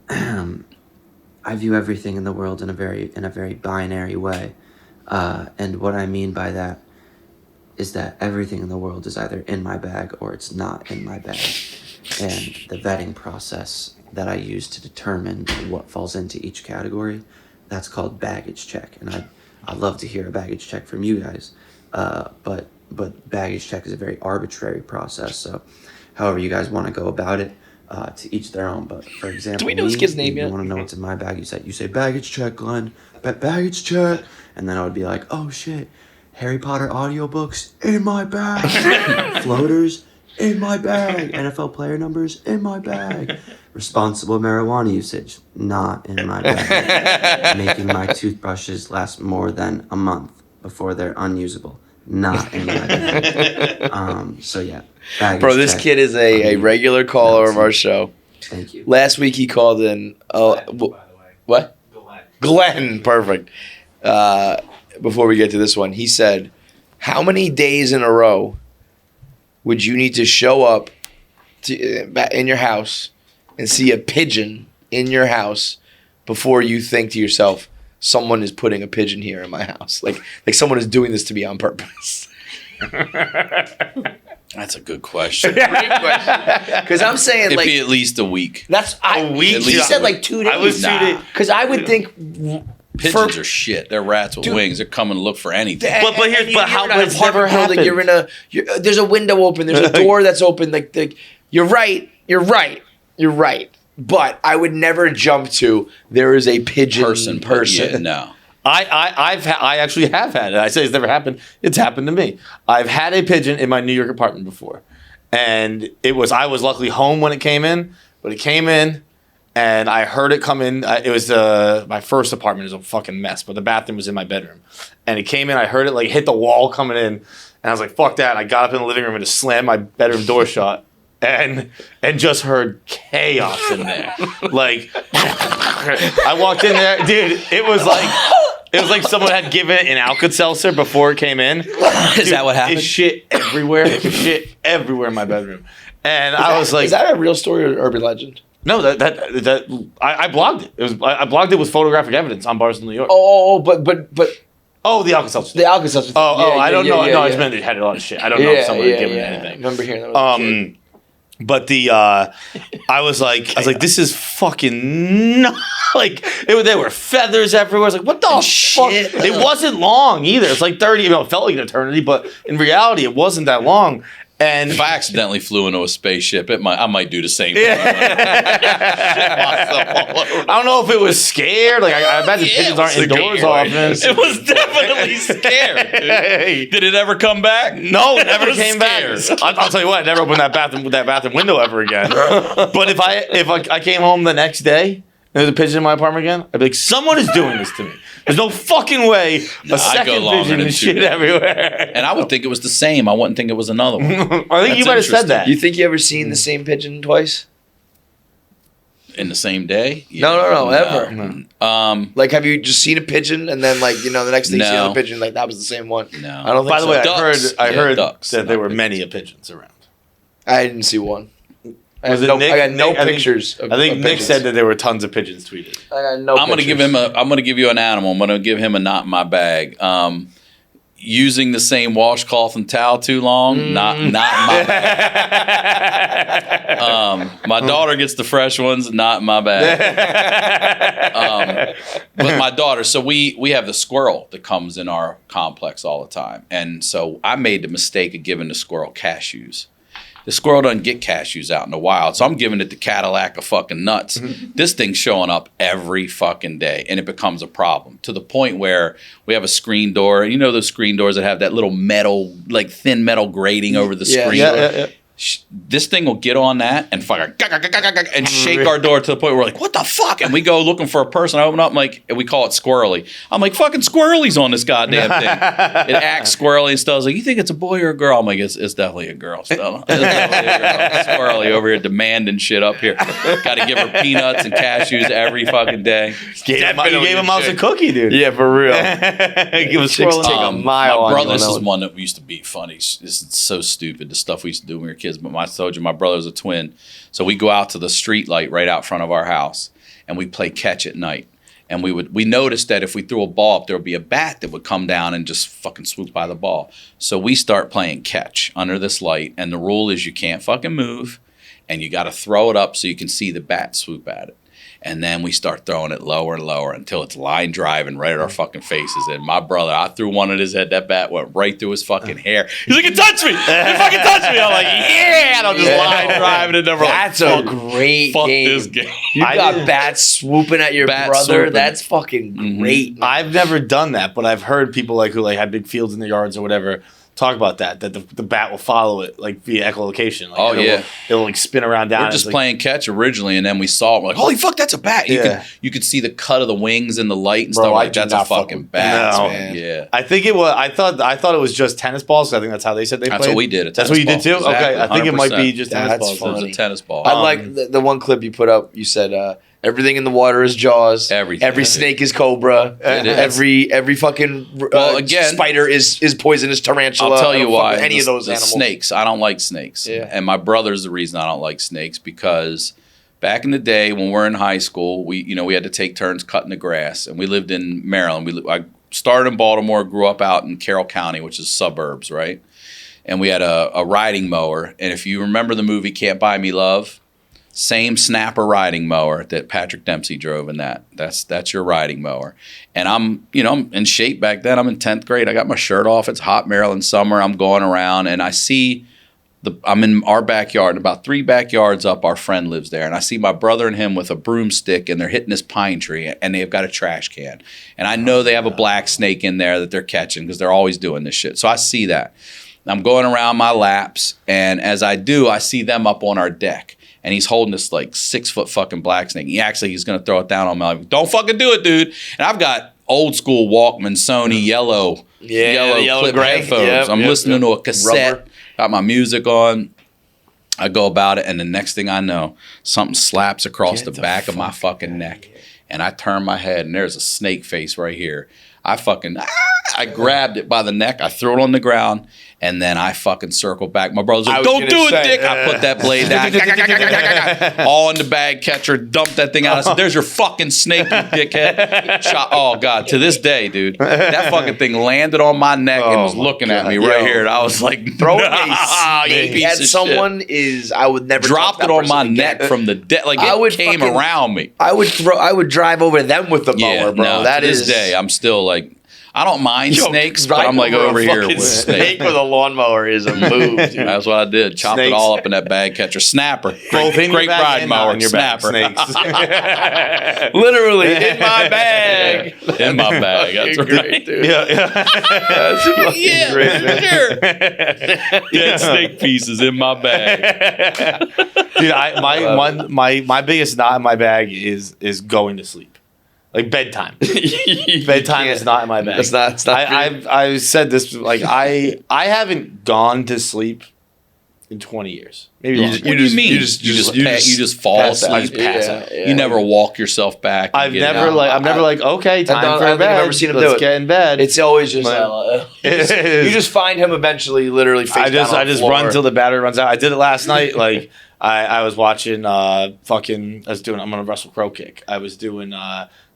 I view everything in the world in a very binary way, and what I mean by that is that everything in the world is either in my bag or it's not in my bag, and the vetting process that I use to determine what falls into each category, that's called baggage check, and I'd love to hear a baggage check from you guys, but baggage check is a very arbitrary process, so however you guys want to go about it, to each their own. But for example, Do we know this kid's name you yet? want to know what's in my bag, you say baggage check, Glenn, baggage check, and then I would be like, oh shit, Harry Potter audiobooks in my bag, floaters in my bag, NFL player numbers in my bag, responsible marijuana usage not in my bag, making my toothbrushes last more than a month before they're unusable not in my bag. So yeah, baggage Bro, this check. kid is a regular caller of our show. Thank you. Last week he called in. What? Glenn. Perfect. Before we get to this one, he said, how many days in a row would you need to show up in your house and see a pigeon in your house before you think to yourself, someone is putting a pigeon here in my house? Like someone is doing this to me on purpose. That's a good question. Because I'm saying, It'd like, be at least a week. that's A week? He said like 2 days. I was 2 days. Because I would think Pigeons are shit. They're rats with wings. They're coming to look for anything. But here's- but how- you're in an it's never apartment building, happened. there's a window open, there's a door that's open. Like you're right. But I would never jump to there is a pigeon person. Yeah, no. I actually have had it. I say it's never happened. It's happened to me. I've had a pigeon in my New York apartment before, and I was luckily home when it came in. But it came in, and I heard it come in. It was my first apartment. It was a fucking mess, but the bathroom was in my bedroom, and it came in. I heard it like hit the wall coming in, and I was like, "Fuck that!" I got up in the living room and just slammed my bedroom door shut. And just heard chaos in there. Like I walked in there, dude. It was like someone had given it an Alka-Seltzer before it came in. Is that what happened? It's shit everywhere. Shit everywhere in my bedroom. And I was like, is that a real story or urban legend? no, that I blogged it. I blogged it with photographic evidence on Barstool, New York. But Oh, the Alka-Seltzer. the Alka-Seltzer. I don't know. No, I just meant it had a lot of shit. I don't know if someone had given it I anything. remember hearing that. Was a kid. But I was like, this is fucking like there were feathers everywhere. I was like, what the fuck? It wasn't long either. It's like 30. It felt like an eternity, but in reality, it wasn't that long. And if I accidentally flew into a spaceship, I might do the same thing. I don't know if it was scared. Like I imagine pigeons aren't indoors often. It was definitely scared. Dude. Did it ever come back? No, it never came back. I'll tell you what, I never opened that bathroom window ever again. But if I came home the next day and there's a pigeon in my apartment again, I'd be like, someone is doing this to me. There's no fucking way a second pigeon and shit everywhere. And I would think it was the same. I wouldn't think it was another one. I think you might have said that. You think you ever seen the same pigeon twice? In the same day? Yeah. No, ever. No. Like, have you just seen a pigeon and then, like, the next thing you see another pigeon, like, that was the same one? No. I don't think By the way, Ducks. I heard ducks, that there were pigeons. many pigeons around. I didn't see one. I Was it got Nick? no I think- pictures. I think Nick said that there were tons of pigeons tweeted. I got no I'm pictures. gonna give you an animal. I'm gonna give him a not in my bag. Using the same washcloth and towel too long, not in my bag. My daughter gets the fresh ones, not in my bag. But my daughter, so we have the squirrel that comes in our complex all the time, and so I made the mistake of giving the squirrel cashews. The squirrel doesn't get cashews out in the wild, so I'm giving it the Cadillac of fucking nuts. This thing's showing up every fucking day, and it becomes a problem to the point where we have a screen door. You know those screen doors that have that little metal, like thin metal grating over the screen? Yeah. This thing will get on that and fucking and shake our door to the point where we're like, what the fuck? And we go looking for a person. I open up, and we call it Squirrely. I'm like, fucking Squirrely's on this goddamn thing. It acts squirrely and Stella's like, you think it's a boy or a girl? I'm like, it's definitely a girl, Stella. It's definitely a girl. Squirrely over here demanding shit up here. Got to give her peanuts and cashews every fucking day. You gave him out a cookie, dude. Yeah, for real. Give a squirrel take a mile my on brother, you this on is that one that used to be funny. This is so stupid, the stuff we used to do when we were kids. But I told you, my brother's a twin. So we go out to the street light right out front of our house, and we play catch at night. And we noticed that if we threw a ball up, there would be a bat that would come down and just fucking swoop by the ball. So we start playing catch under this light, and the rule is you can't fucking move, and you got to throw it up so you can see the bat swoop at it. And then we start throwing it lower and lower until it's line driving right at our fucking faces. And my brother, I threw one at his head. That bat went right through his fucking hair. He's like, it touched me. It fucking touched me. I'm like, yeah. And I'm just line driving it. And That's a great fuck game. this game. You got bats swooping at your Bat brother. swooping. That's fucking great. I've never done that, but I've heard people who had big fields in their yards or whatever talk about that the bat will follow it like via echolocation. Like, it'll like spin around down. We're just playing catch originally, and then we saw it. We're like, holy fuck, that's a bat. You could see the cut of the wings and the light and stuff. Like, that's a fucking bat. Man. Yeah. I think it was. I thought it was just tennis balls. I think that's how they said they played. That's what we did. That's what you did too. Exactly. Okay, I think it might be just tennis balls. It was a tennis ball. I like the one clip you put up. You said everything in the water is Jaws. Everything. Every snake is Cobra. Every fucking spider is poisonous tarantula. I'll tell you why. Any of those animals. Snakes. I don't like snakes. Yeah. And my brother's the reason I don't like snakes, because back in the day when we're in high school, we had to take turns cutting the grass, and we lived in Maryland. I started in Baltimore, grew up out in Carroll County, which is suburbs, right? And we had a riding mower. And if you remember the movie Can't Buy Me Love, same snapper riding mower that Patrick Dempsey drove in that. That's your riding mower. And I'm in shape back then. I'm in 10th grade. I got my shirt off. It's hot Maryland summer. I'm going around, and I see I'm in our backyard, and about 3 backyards up, our friend lives there. And I see my brother and him with a broomstick, and they're hitting this pine tree, and they've got a trash can. And I know they have a black snake in there that they're catching, because they're always doing this shit. So I see that. I'm going around my laps, and as I do, I see them up on our deck. And he's holding this like 6-foot fucking black snake. He's going to throw it down on me. I'm like, don't fucking do it, dude. And I've got old school Walkman, Sony, yellow clip gray headphones. I'm listening to a cassette. Rubber. Got my music on. I go about it, and the next thing I know, something slaps across the back of my fucking neck. And I turn my head, and there's a snake face right here. I grabbed it by the neck. I threw it on the ground, And then I fucking circled back. My brother's like, I was don't gonna do it, say, Dick. I put that blade down. All in the bag catcher. Dumped that thing out. I said, there's your fucking snake, you dickhead. Shot. Oh, God. To this day, dude. That fucking thing landed on my neck and was looking at me right here. And I was like, Throwing nah, a you snake piece at of someone is, I would never dropped touch it that on my person again. neck from the deck. Like, I it would came fucking- around me. I would drive over them with the mower, bro. No, That to is this day, I'm still like, I don't mind snakes, but driving I'm like over a here fucking with a snake snake. with a lawnmower is a move, dude. That's what I did. Chopped it Snakes. all up in that bag catcher. Snapper. Both in Great your bag ride and not mower. in your bag. Snapper. Snakes. Literally in my bag. In my bag. That's Fucking right. great, dude. yeah. That's fucking Yeah, great, man. sure. Dead snake pieces in my bag. Dude, my biggest knot in my bag is going to sleep. Like bedtime. Bedtime is not in my bag. It's not for you. I've said this, like I haven't gone to sleep in 20 years. Maybe longer. What do you mean? You just fall pass out. asleep. pass out. Yeah. You never walk yourself back. and I've get never out. like okay, time I for don't think bed. I've ever seen him Let's do it. get in bed. It's always just It you just find him eventually, literally. Face I down on the just floor. run till the battery runs out. I did it last night. Like I was watching I'm gonna wrestle Crowe kick. I was doing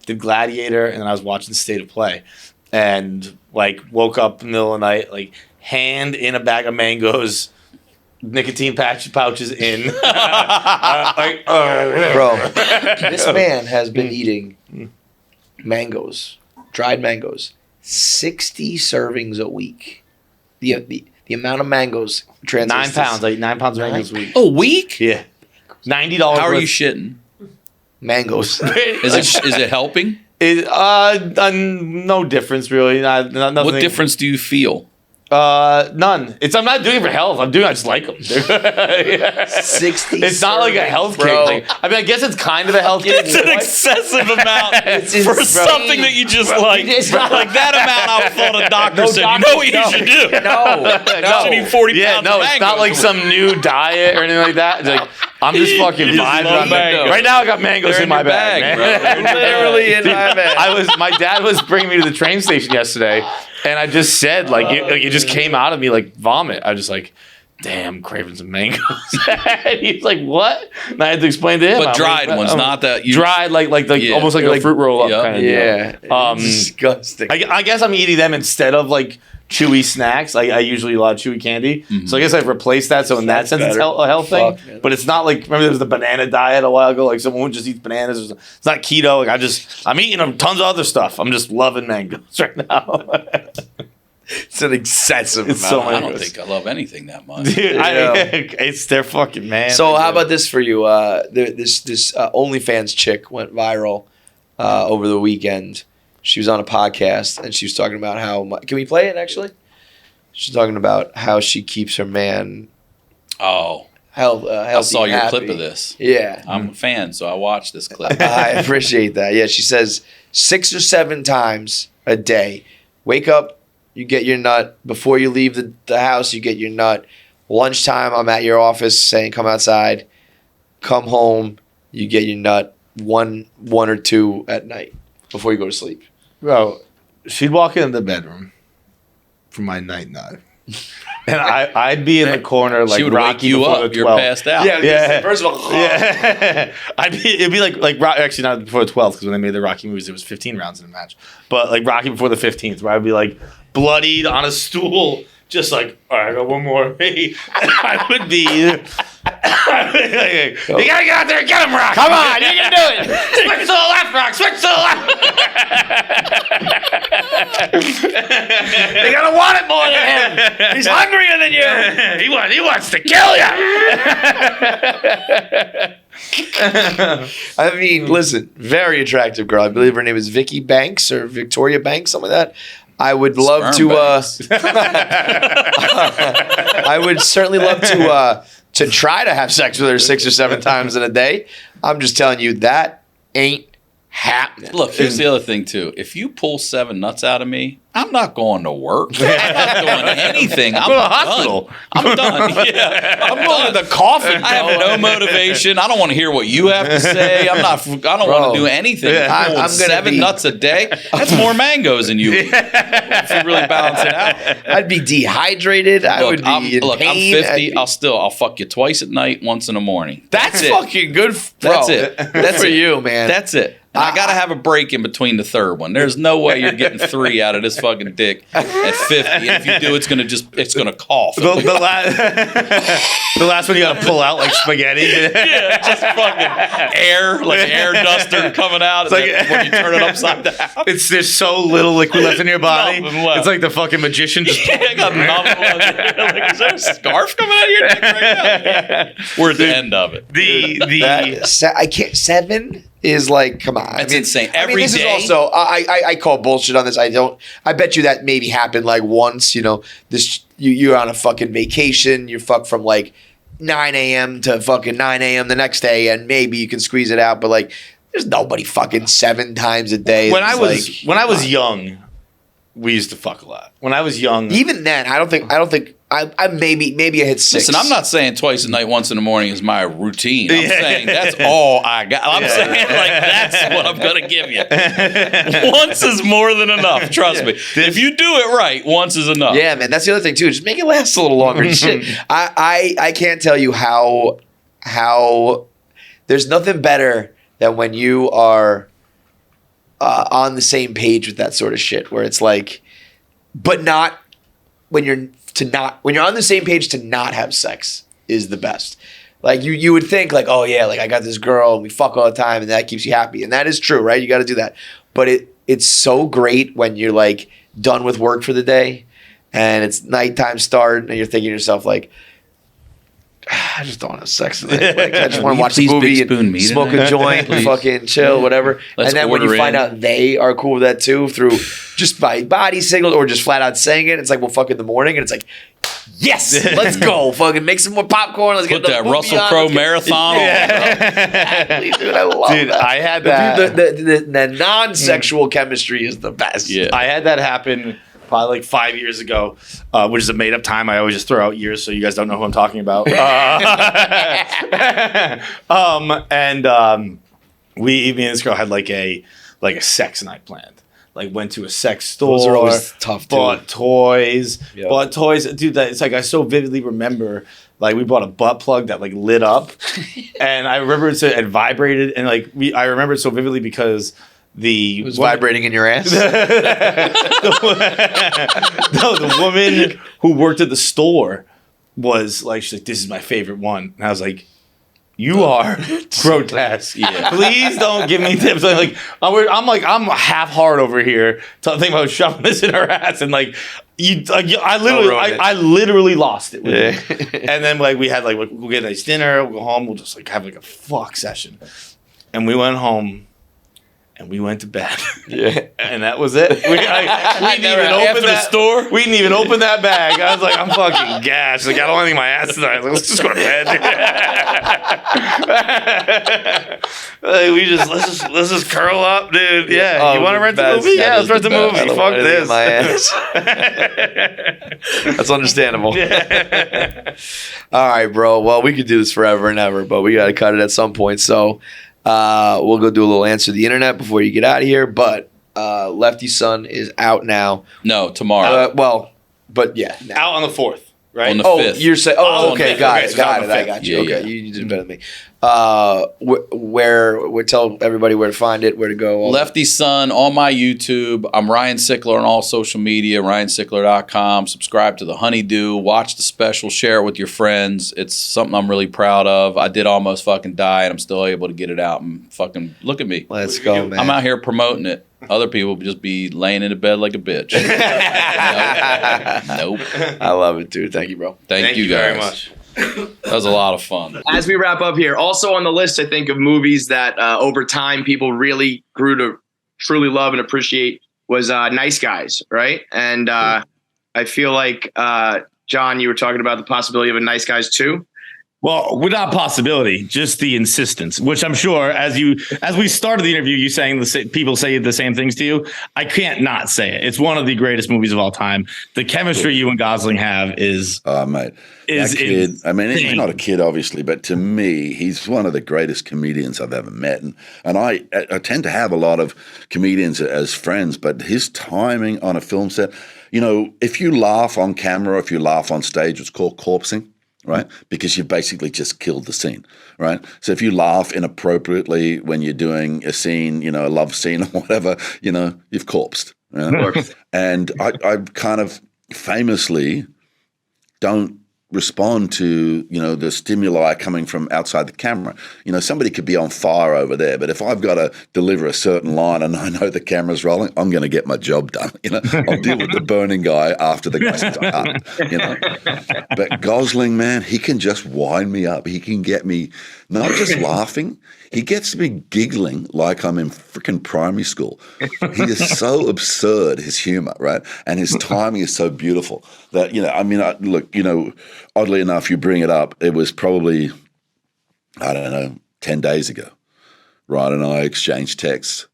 did Gladiator, and then I was watching State of Play, and like woke up in the middle of the night, like hand in a bag of mangoes, nicotine pouches in. Bro, this man has been eating mangoes, dried mangoes, 60 servings a week. The amount of mangoes translates 9 pounds. I eat 9 pounds of mangoes a week. A week? Yeah, $90. How are you shitting? mangoes. Is it helping? No difference really. Nothing. What difference do you feel? None. I'm not doing it for health. I just like them. 60 It's not like a health kick. bro. Like, I mean, I guess it's kind of a health kick. It's an excessive amount for insane. something that you just like. It's not- Like that amount, I thought a doctor said, you know what you should do? No, You should eat 40 Yeah, pounds no, of it's not mangoes. like some new diet or anything like that. It's like I'm just fucking You just vibing love on mangoes. Right now, I got mangoes They're in my your bag, man. bro. literally in my bag. My dad was bringing me to the train station yesterday, and I just said like it just came out of me like vomit. I was just like, damn, craving some mangoes. And he's like, what? And I had to explain to him. But I'm dried like, ones, not that you dried like Yeah. almost like a fruit roll up Yeah. kind of Yeah, deal. disgusting. I guess I'm eating them instead of like chewy snacks. I usually eat a lot of chewy candy, so I guess I've replaced that. So in that sense, it's better. a health thing. Fuck, man. But it's not like remember there was the banana diet a while ago. Like someone who just eats bananas. It's not keto. Like I'm eating tons of other stuff. I'm just loving mangoes right now. It's an excessive It's amount. so of I don't mangoes. think I love anything that much. Dude, Yeah. they're fucking man. So how about this for you? This OnlyFans chick went viral over the weekend. She was on a podcast and she was talking about how can we play it actually? She's talking about how she keeps her man Oh, healthy. I saw and your happy. clip of this. Yeah, I'm a fan, so I watched this clip. I appreciate that. Yeah, she says 6 or 7 times a day. Wake up, you get your nut. Before you leave the house, you get your nut. Lunchtime, I'm at your office saying come outside. Come home, you get your nut. One or two at night before you go to sleep. Bro, she'd walk into the bedroom for my night nut. And I'd be in the corner like She would Rocky wake you before up. the You're 12th. passed out. Yeah. First of all, Yeah, it'd be like actually not before the 12th because when they made the Rocky movies, it was 15 rounds in a match. But like Rocky before the 15th, where I'd be like bloodied on a stool, just like all right, I got one more. I would be. You gotta get out there and get him, Rock. Come on, you can do it. Switch to the left, Rock. Switch to the left. They gotta want it more than him. He's hungrier than you. He wants to kill you. I mean, listen, very attractive girl. I believe her name is Vicky Banks or Victoria Banks, something like that. I would love Sperm to. banks. I would certainly love to try to have sex with her 6 or 7 times in a day. I'm just telling you that ain't happening. Look, here's the other thing too. If you pull 7 nuts out of me, I'm not going to work. I'm not doing anything. I'm Go to the done. hospital. I'm done. Yeah, I'm going done. to the coffin. I have no motivation. I don't want to hear what you have to say. I don't want to do anything. I'm Pulling gonna 7 nuts a day. That's more mangoes than you. If you really balance it out. I'd be dehydrated. I would be in I'm pain. 50. I'll fuck you twice at night, once in the morning. That's it. fucking good. Bro. That's it. That's for you, man. That's it. And I gotta have a break in between the third one. There's no way you're getting 3 out of this fucking dick at 50. And if you do, it's gonna cough. The last one you gotta pull out like spaghetti. Yeah, just fucking air, like air duster coming out. It's like when you turn it upside down. There's so little liquid left in your body. Nothing left. It's like the fucking magician just. Yeah, I got nothing. Like, is there a scarf coming out of your dick right now? We're at the end of it. I can't. 7 is like, come on. That's insane. Every this day. is also. I call bullshit on this. I bet you that maybe happened like once. You know, you're on a fucking vacation. You're fucked from like 9 a.m. to fucking 9 a.m. the next day, and maybe you can squeeze it out. But like, there's nobody fucking 7 times a day. When I was young, we used to fuck a lot. When I was young, even then, I don't think. I maybe I hit 6. Listen, I'm not saying twice a night, once in the morning is my routine. I'm saying that's all I got. I'm saying like that's what I'm gonna give you. Once is more than enough. Trust me. If you do it right, once is enough. Yeah, man. That's the other thing too. Just make it last a little longer. Shit. I can't tell you how there's nothing better than when you are on the same page with that sort of shit. Where it's like, but not when you're on the same page to not have sex is the best. Like you would think like, oh yeah, like I got this girl and we fuck all the time and that keeps you happy. And that is true, right? You got to do that. But it's so great when you're like done with work for the day and it's nighttime start and you're thinking to yourself like, I just don't want to have sex today. Like, I just want to watch a movie and smoke a joint and fucking chill, whatever. And then when you find out they are cool with that too, through just by body signals or just flat out saying it, it's like, well, fuck in the morning. And it's like, yes, let's go. Fucking make some more popcorn. Let's Put get that Russell Crowe marathon on. Exactly, dude, I love that. I had that. The non-sexual chemistry is the best. Yeah. I had that happen probably like 5 years ago, which is a made up time. I always just throw out years so you guys don't know who I'm talking about. Me and this girl had like a sex night planned. Like went to a sex store. Those are always tough, too. Bought toys. Yep. Dude, it's like I so vividly remember. Like we bought a butt plug that like lit up, and I remember it vibrated, and like I remember it so vividly because. It was vibrating in your ass? The woman who worked at the store was like, she's like, this is my favorite one. And I was like, you are grotesque. Yeah. Please don't give me tips. I'm half hard over here thinking about shoving this in her ass. And like, I literally lost it. And then like we had like, we'll get a nice dinner, we'll go home, we'll just like have like a fuck session. And we went home. And we went to bed. Yeah. And that was it. We didn't even open that store. We didn't even open that bag. I was like, I'm fucking gassed. Like, I don't want to eat my ass tonight. Like, let's just go to bed. Like, let's just curl up, dude. Yeah. You want to rent the movie? Yeah, let's rent the movie. Fuck this. My ass. That's understandable. All right, bro. Well, we could do this forever and ever, but we got to cut it at some point. So we'll go do a little answer the internet before you get out of here. But Lefty's son is out now. No, tomorrow. But yeah, now. Out on the 4th, right? On the 5th. You're saying? Oh, okay, got it. So I got you. Yeah, okay, you did better than me. Where tell everybody where to find it, where to go. Lefty's son on my YouTube. I'm Ryan Sickler on all social media, ryansickler.com. Subscribe to the Honeydew. Watch the special. Share it with your friends. It's something I'm really proud of. I did almost fucking die, and I'm still able to get it out. And fucking look at me. Let's go, man. I'm out here promoting it. Other people just be laying in the bed like a bitch. Nope. I love it, dude. Thank you, bro. Thank you guys very much. That was a lot of fun. As we wrap up here, also on the list, I think, of movies that over time people really grew to truly love and appreciate was Nice Guys, right? And I feel like, John, you were talking about the possibility of a Nice Guys 2. Well, without possibility, just the insistence, which I'm sure as we started the interview, you saying people say the same things to you. I can't not say it. It's one of the greatest movies of all time. The chemistry you and Gosling have is mate. That kid, I mean, he's not a kid, obviously, but to me, he's one of the greatest comedians I've ever met. And I tend to have a lot of comedians as friends, but his timing on a film set, you know, if you laugh on camera, if you laugh on stage, it's called corpsing. Right? Because you've basically just killed the scene, right? So if you laugh inappropriately when you're doing a scene, you know, a love scene or whatever, you know, you've corpsed. Right? And I kind of famously don't respond to, you know, the stimuli coming from outside the camera. You know, somebody could be on fire over there, but if I've got to deliver a certain line and I know the camera's rolling, I'm going to get my job done. You know, I'll deal with the burning guy after the guy's cut, you know. But Gosling, man, he can just wind me up. He can get me not just laughing, he gets me giggling like I'm in freaking primary school. He is so absurd, his humor, right? And his timing is so beautiful that, you know, I mean, look, you know, oddly enough, you bring it up, it was probably, I don't know, 10 days ago, Ryan and I exchanged texts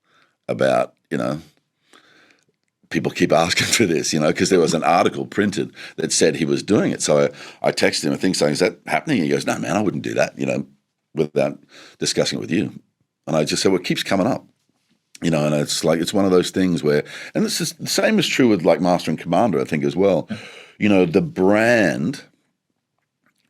about, you know, people keep asking for this, you know, because there was an article printed that said he was doing it. So I texted him, I think, saying, is that happening? He goes, no, man, I wouldn't do that, you know, without discussing it with you. And I just said, well, it keeps coming up, you know, and it's like, it's one of those things where, and it's just, the same is true with like Master and Commander, I think, as well. You know, the brand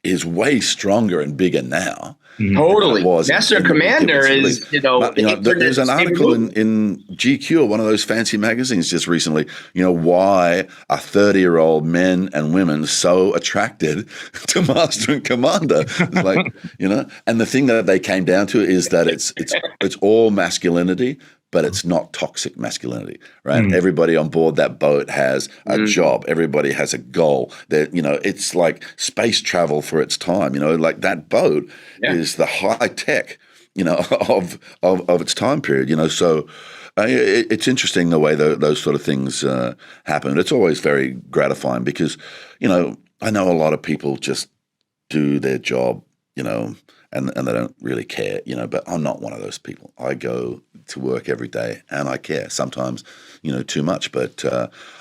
is way stronger and bigger now. Totally. Master and Commander is, you know, there's an article in GQ, one of those fancy magazines just recently, you know, why are 30-year-old men and women so attracted to Master and Commander? It's like, you know, and the thing that they came down to is that it's all masculinity, but it's not toxic masculinity, right? Everybody on board that boat has a job. Everybody has a goal. That, you know, it's like space travel for its time. You know, like that boat is the high tech, you know, of its time period. You know, so it's interesting the way those sort of things happen. It's always very gratifying because, you know, I know a lot of people just do their job, you know, and they don't really care, you know, but I'm not one of those people. I go to work every day and I care, sometimes, you know, too much, but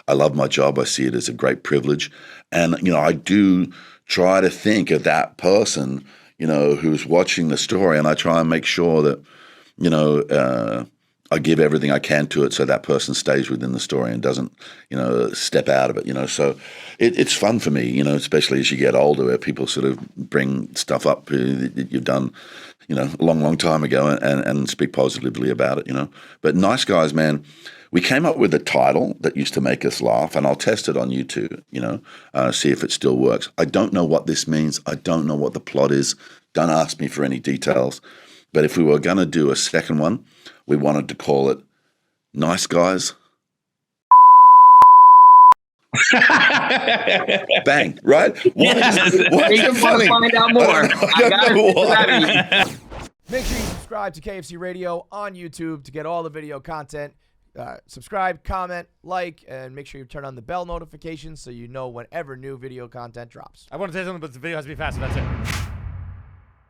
I love my job. I see it as a great privilege. And, you know, I do try to think of that person, you know, who's watching the story, and I try and make sure that, you know, I give everything I can to it so that person stays within the story and doesn't, you know, step out of it, you know. So it's fun for me, you know, especially as you get older, where people sort of bring stuff up that you've done, you know, a long, long time ago and speak positively about it, you know. But Nice Guys, man, we came up with a title that used to make us laugh, and I'll test it on YouTube, you know, see if it still works. I don't know what this means. I don't know what the plot is. Don't ask me for any details. But if we were going to do a second one, we wanted to call it Nice Guys. Bang, right? What's so funny? Find out more. Make sure you subscribe to KFC Radio on YouTube to get all the video content. Subscribe, comment, like, and make sure you turn on the bell notifications so you know whenever new video content drops. I want to say something, but the video has to be fast, so that's it.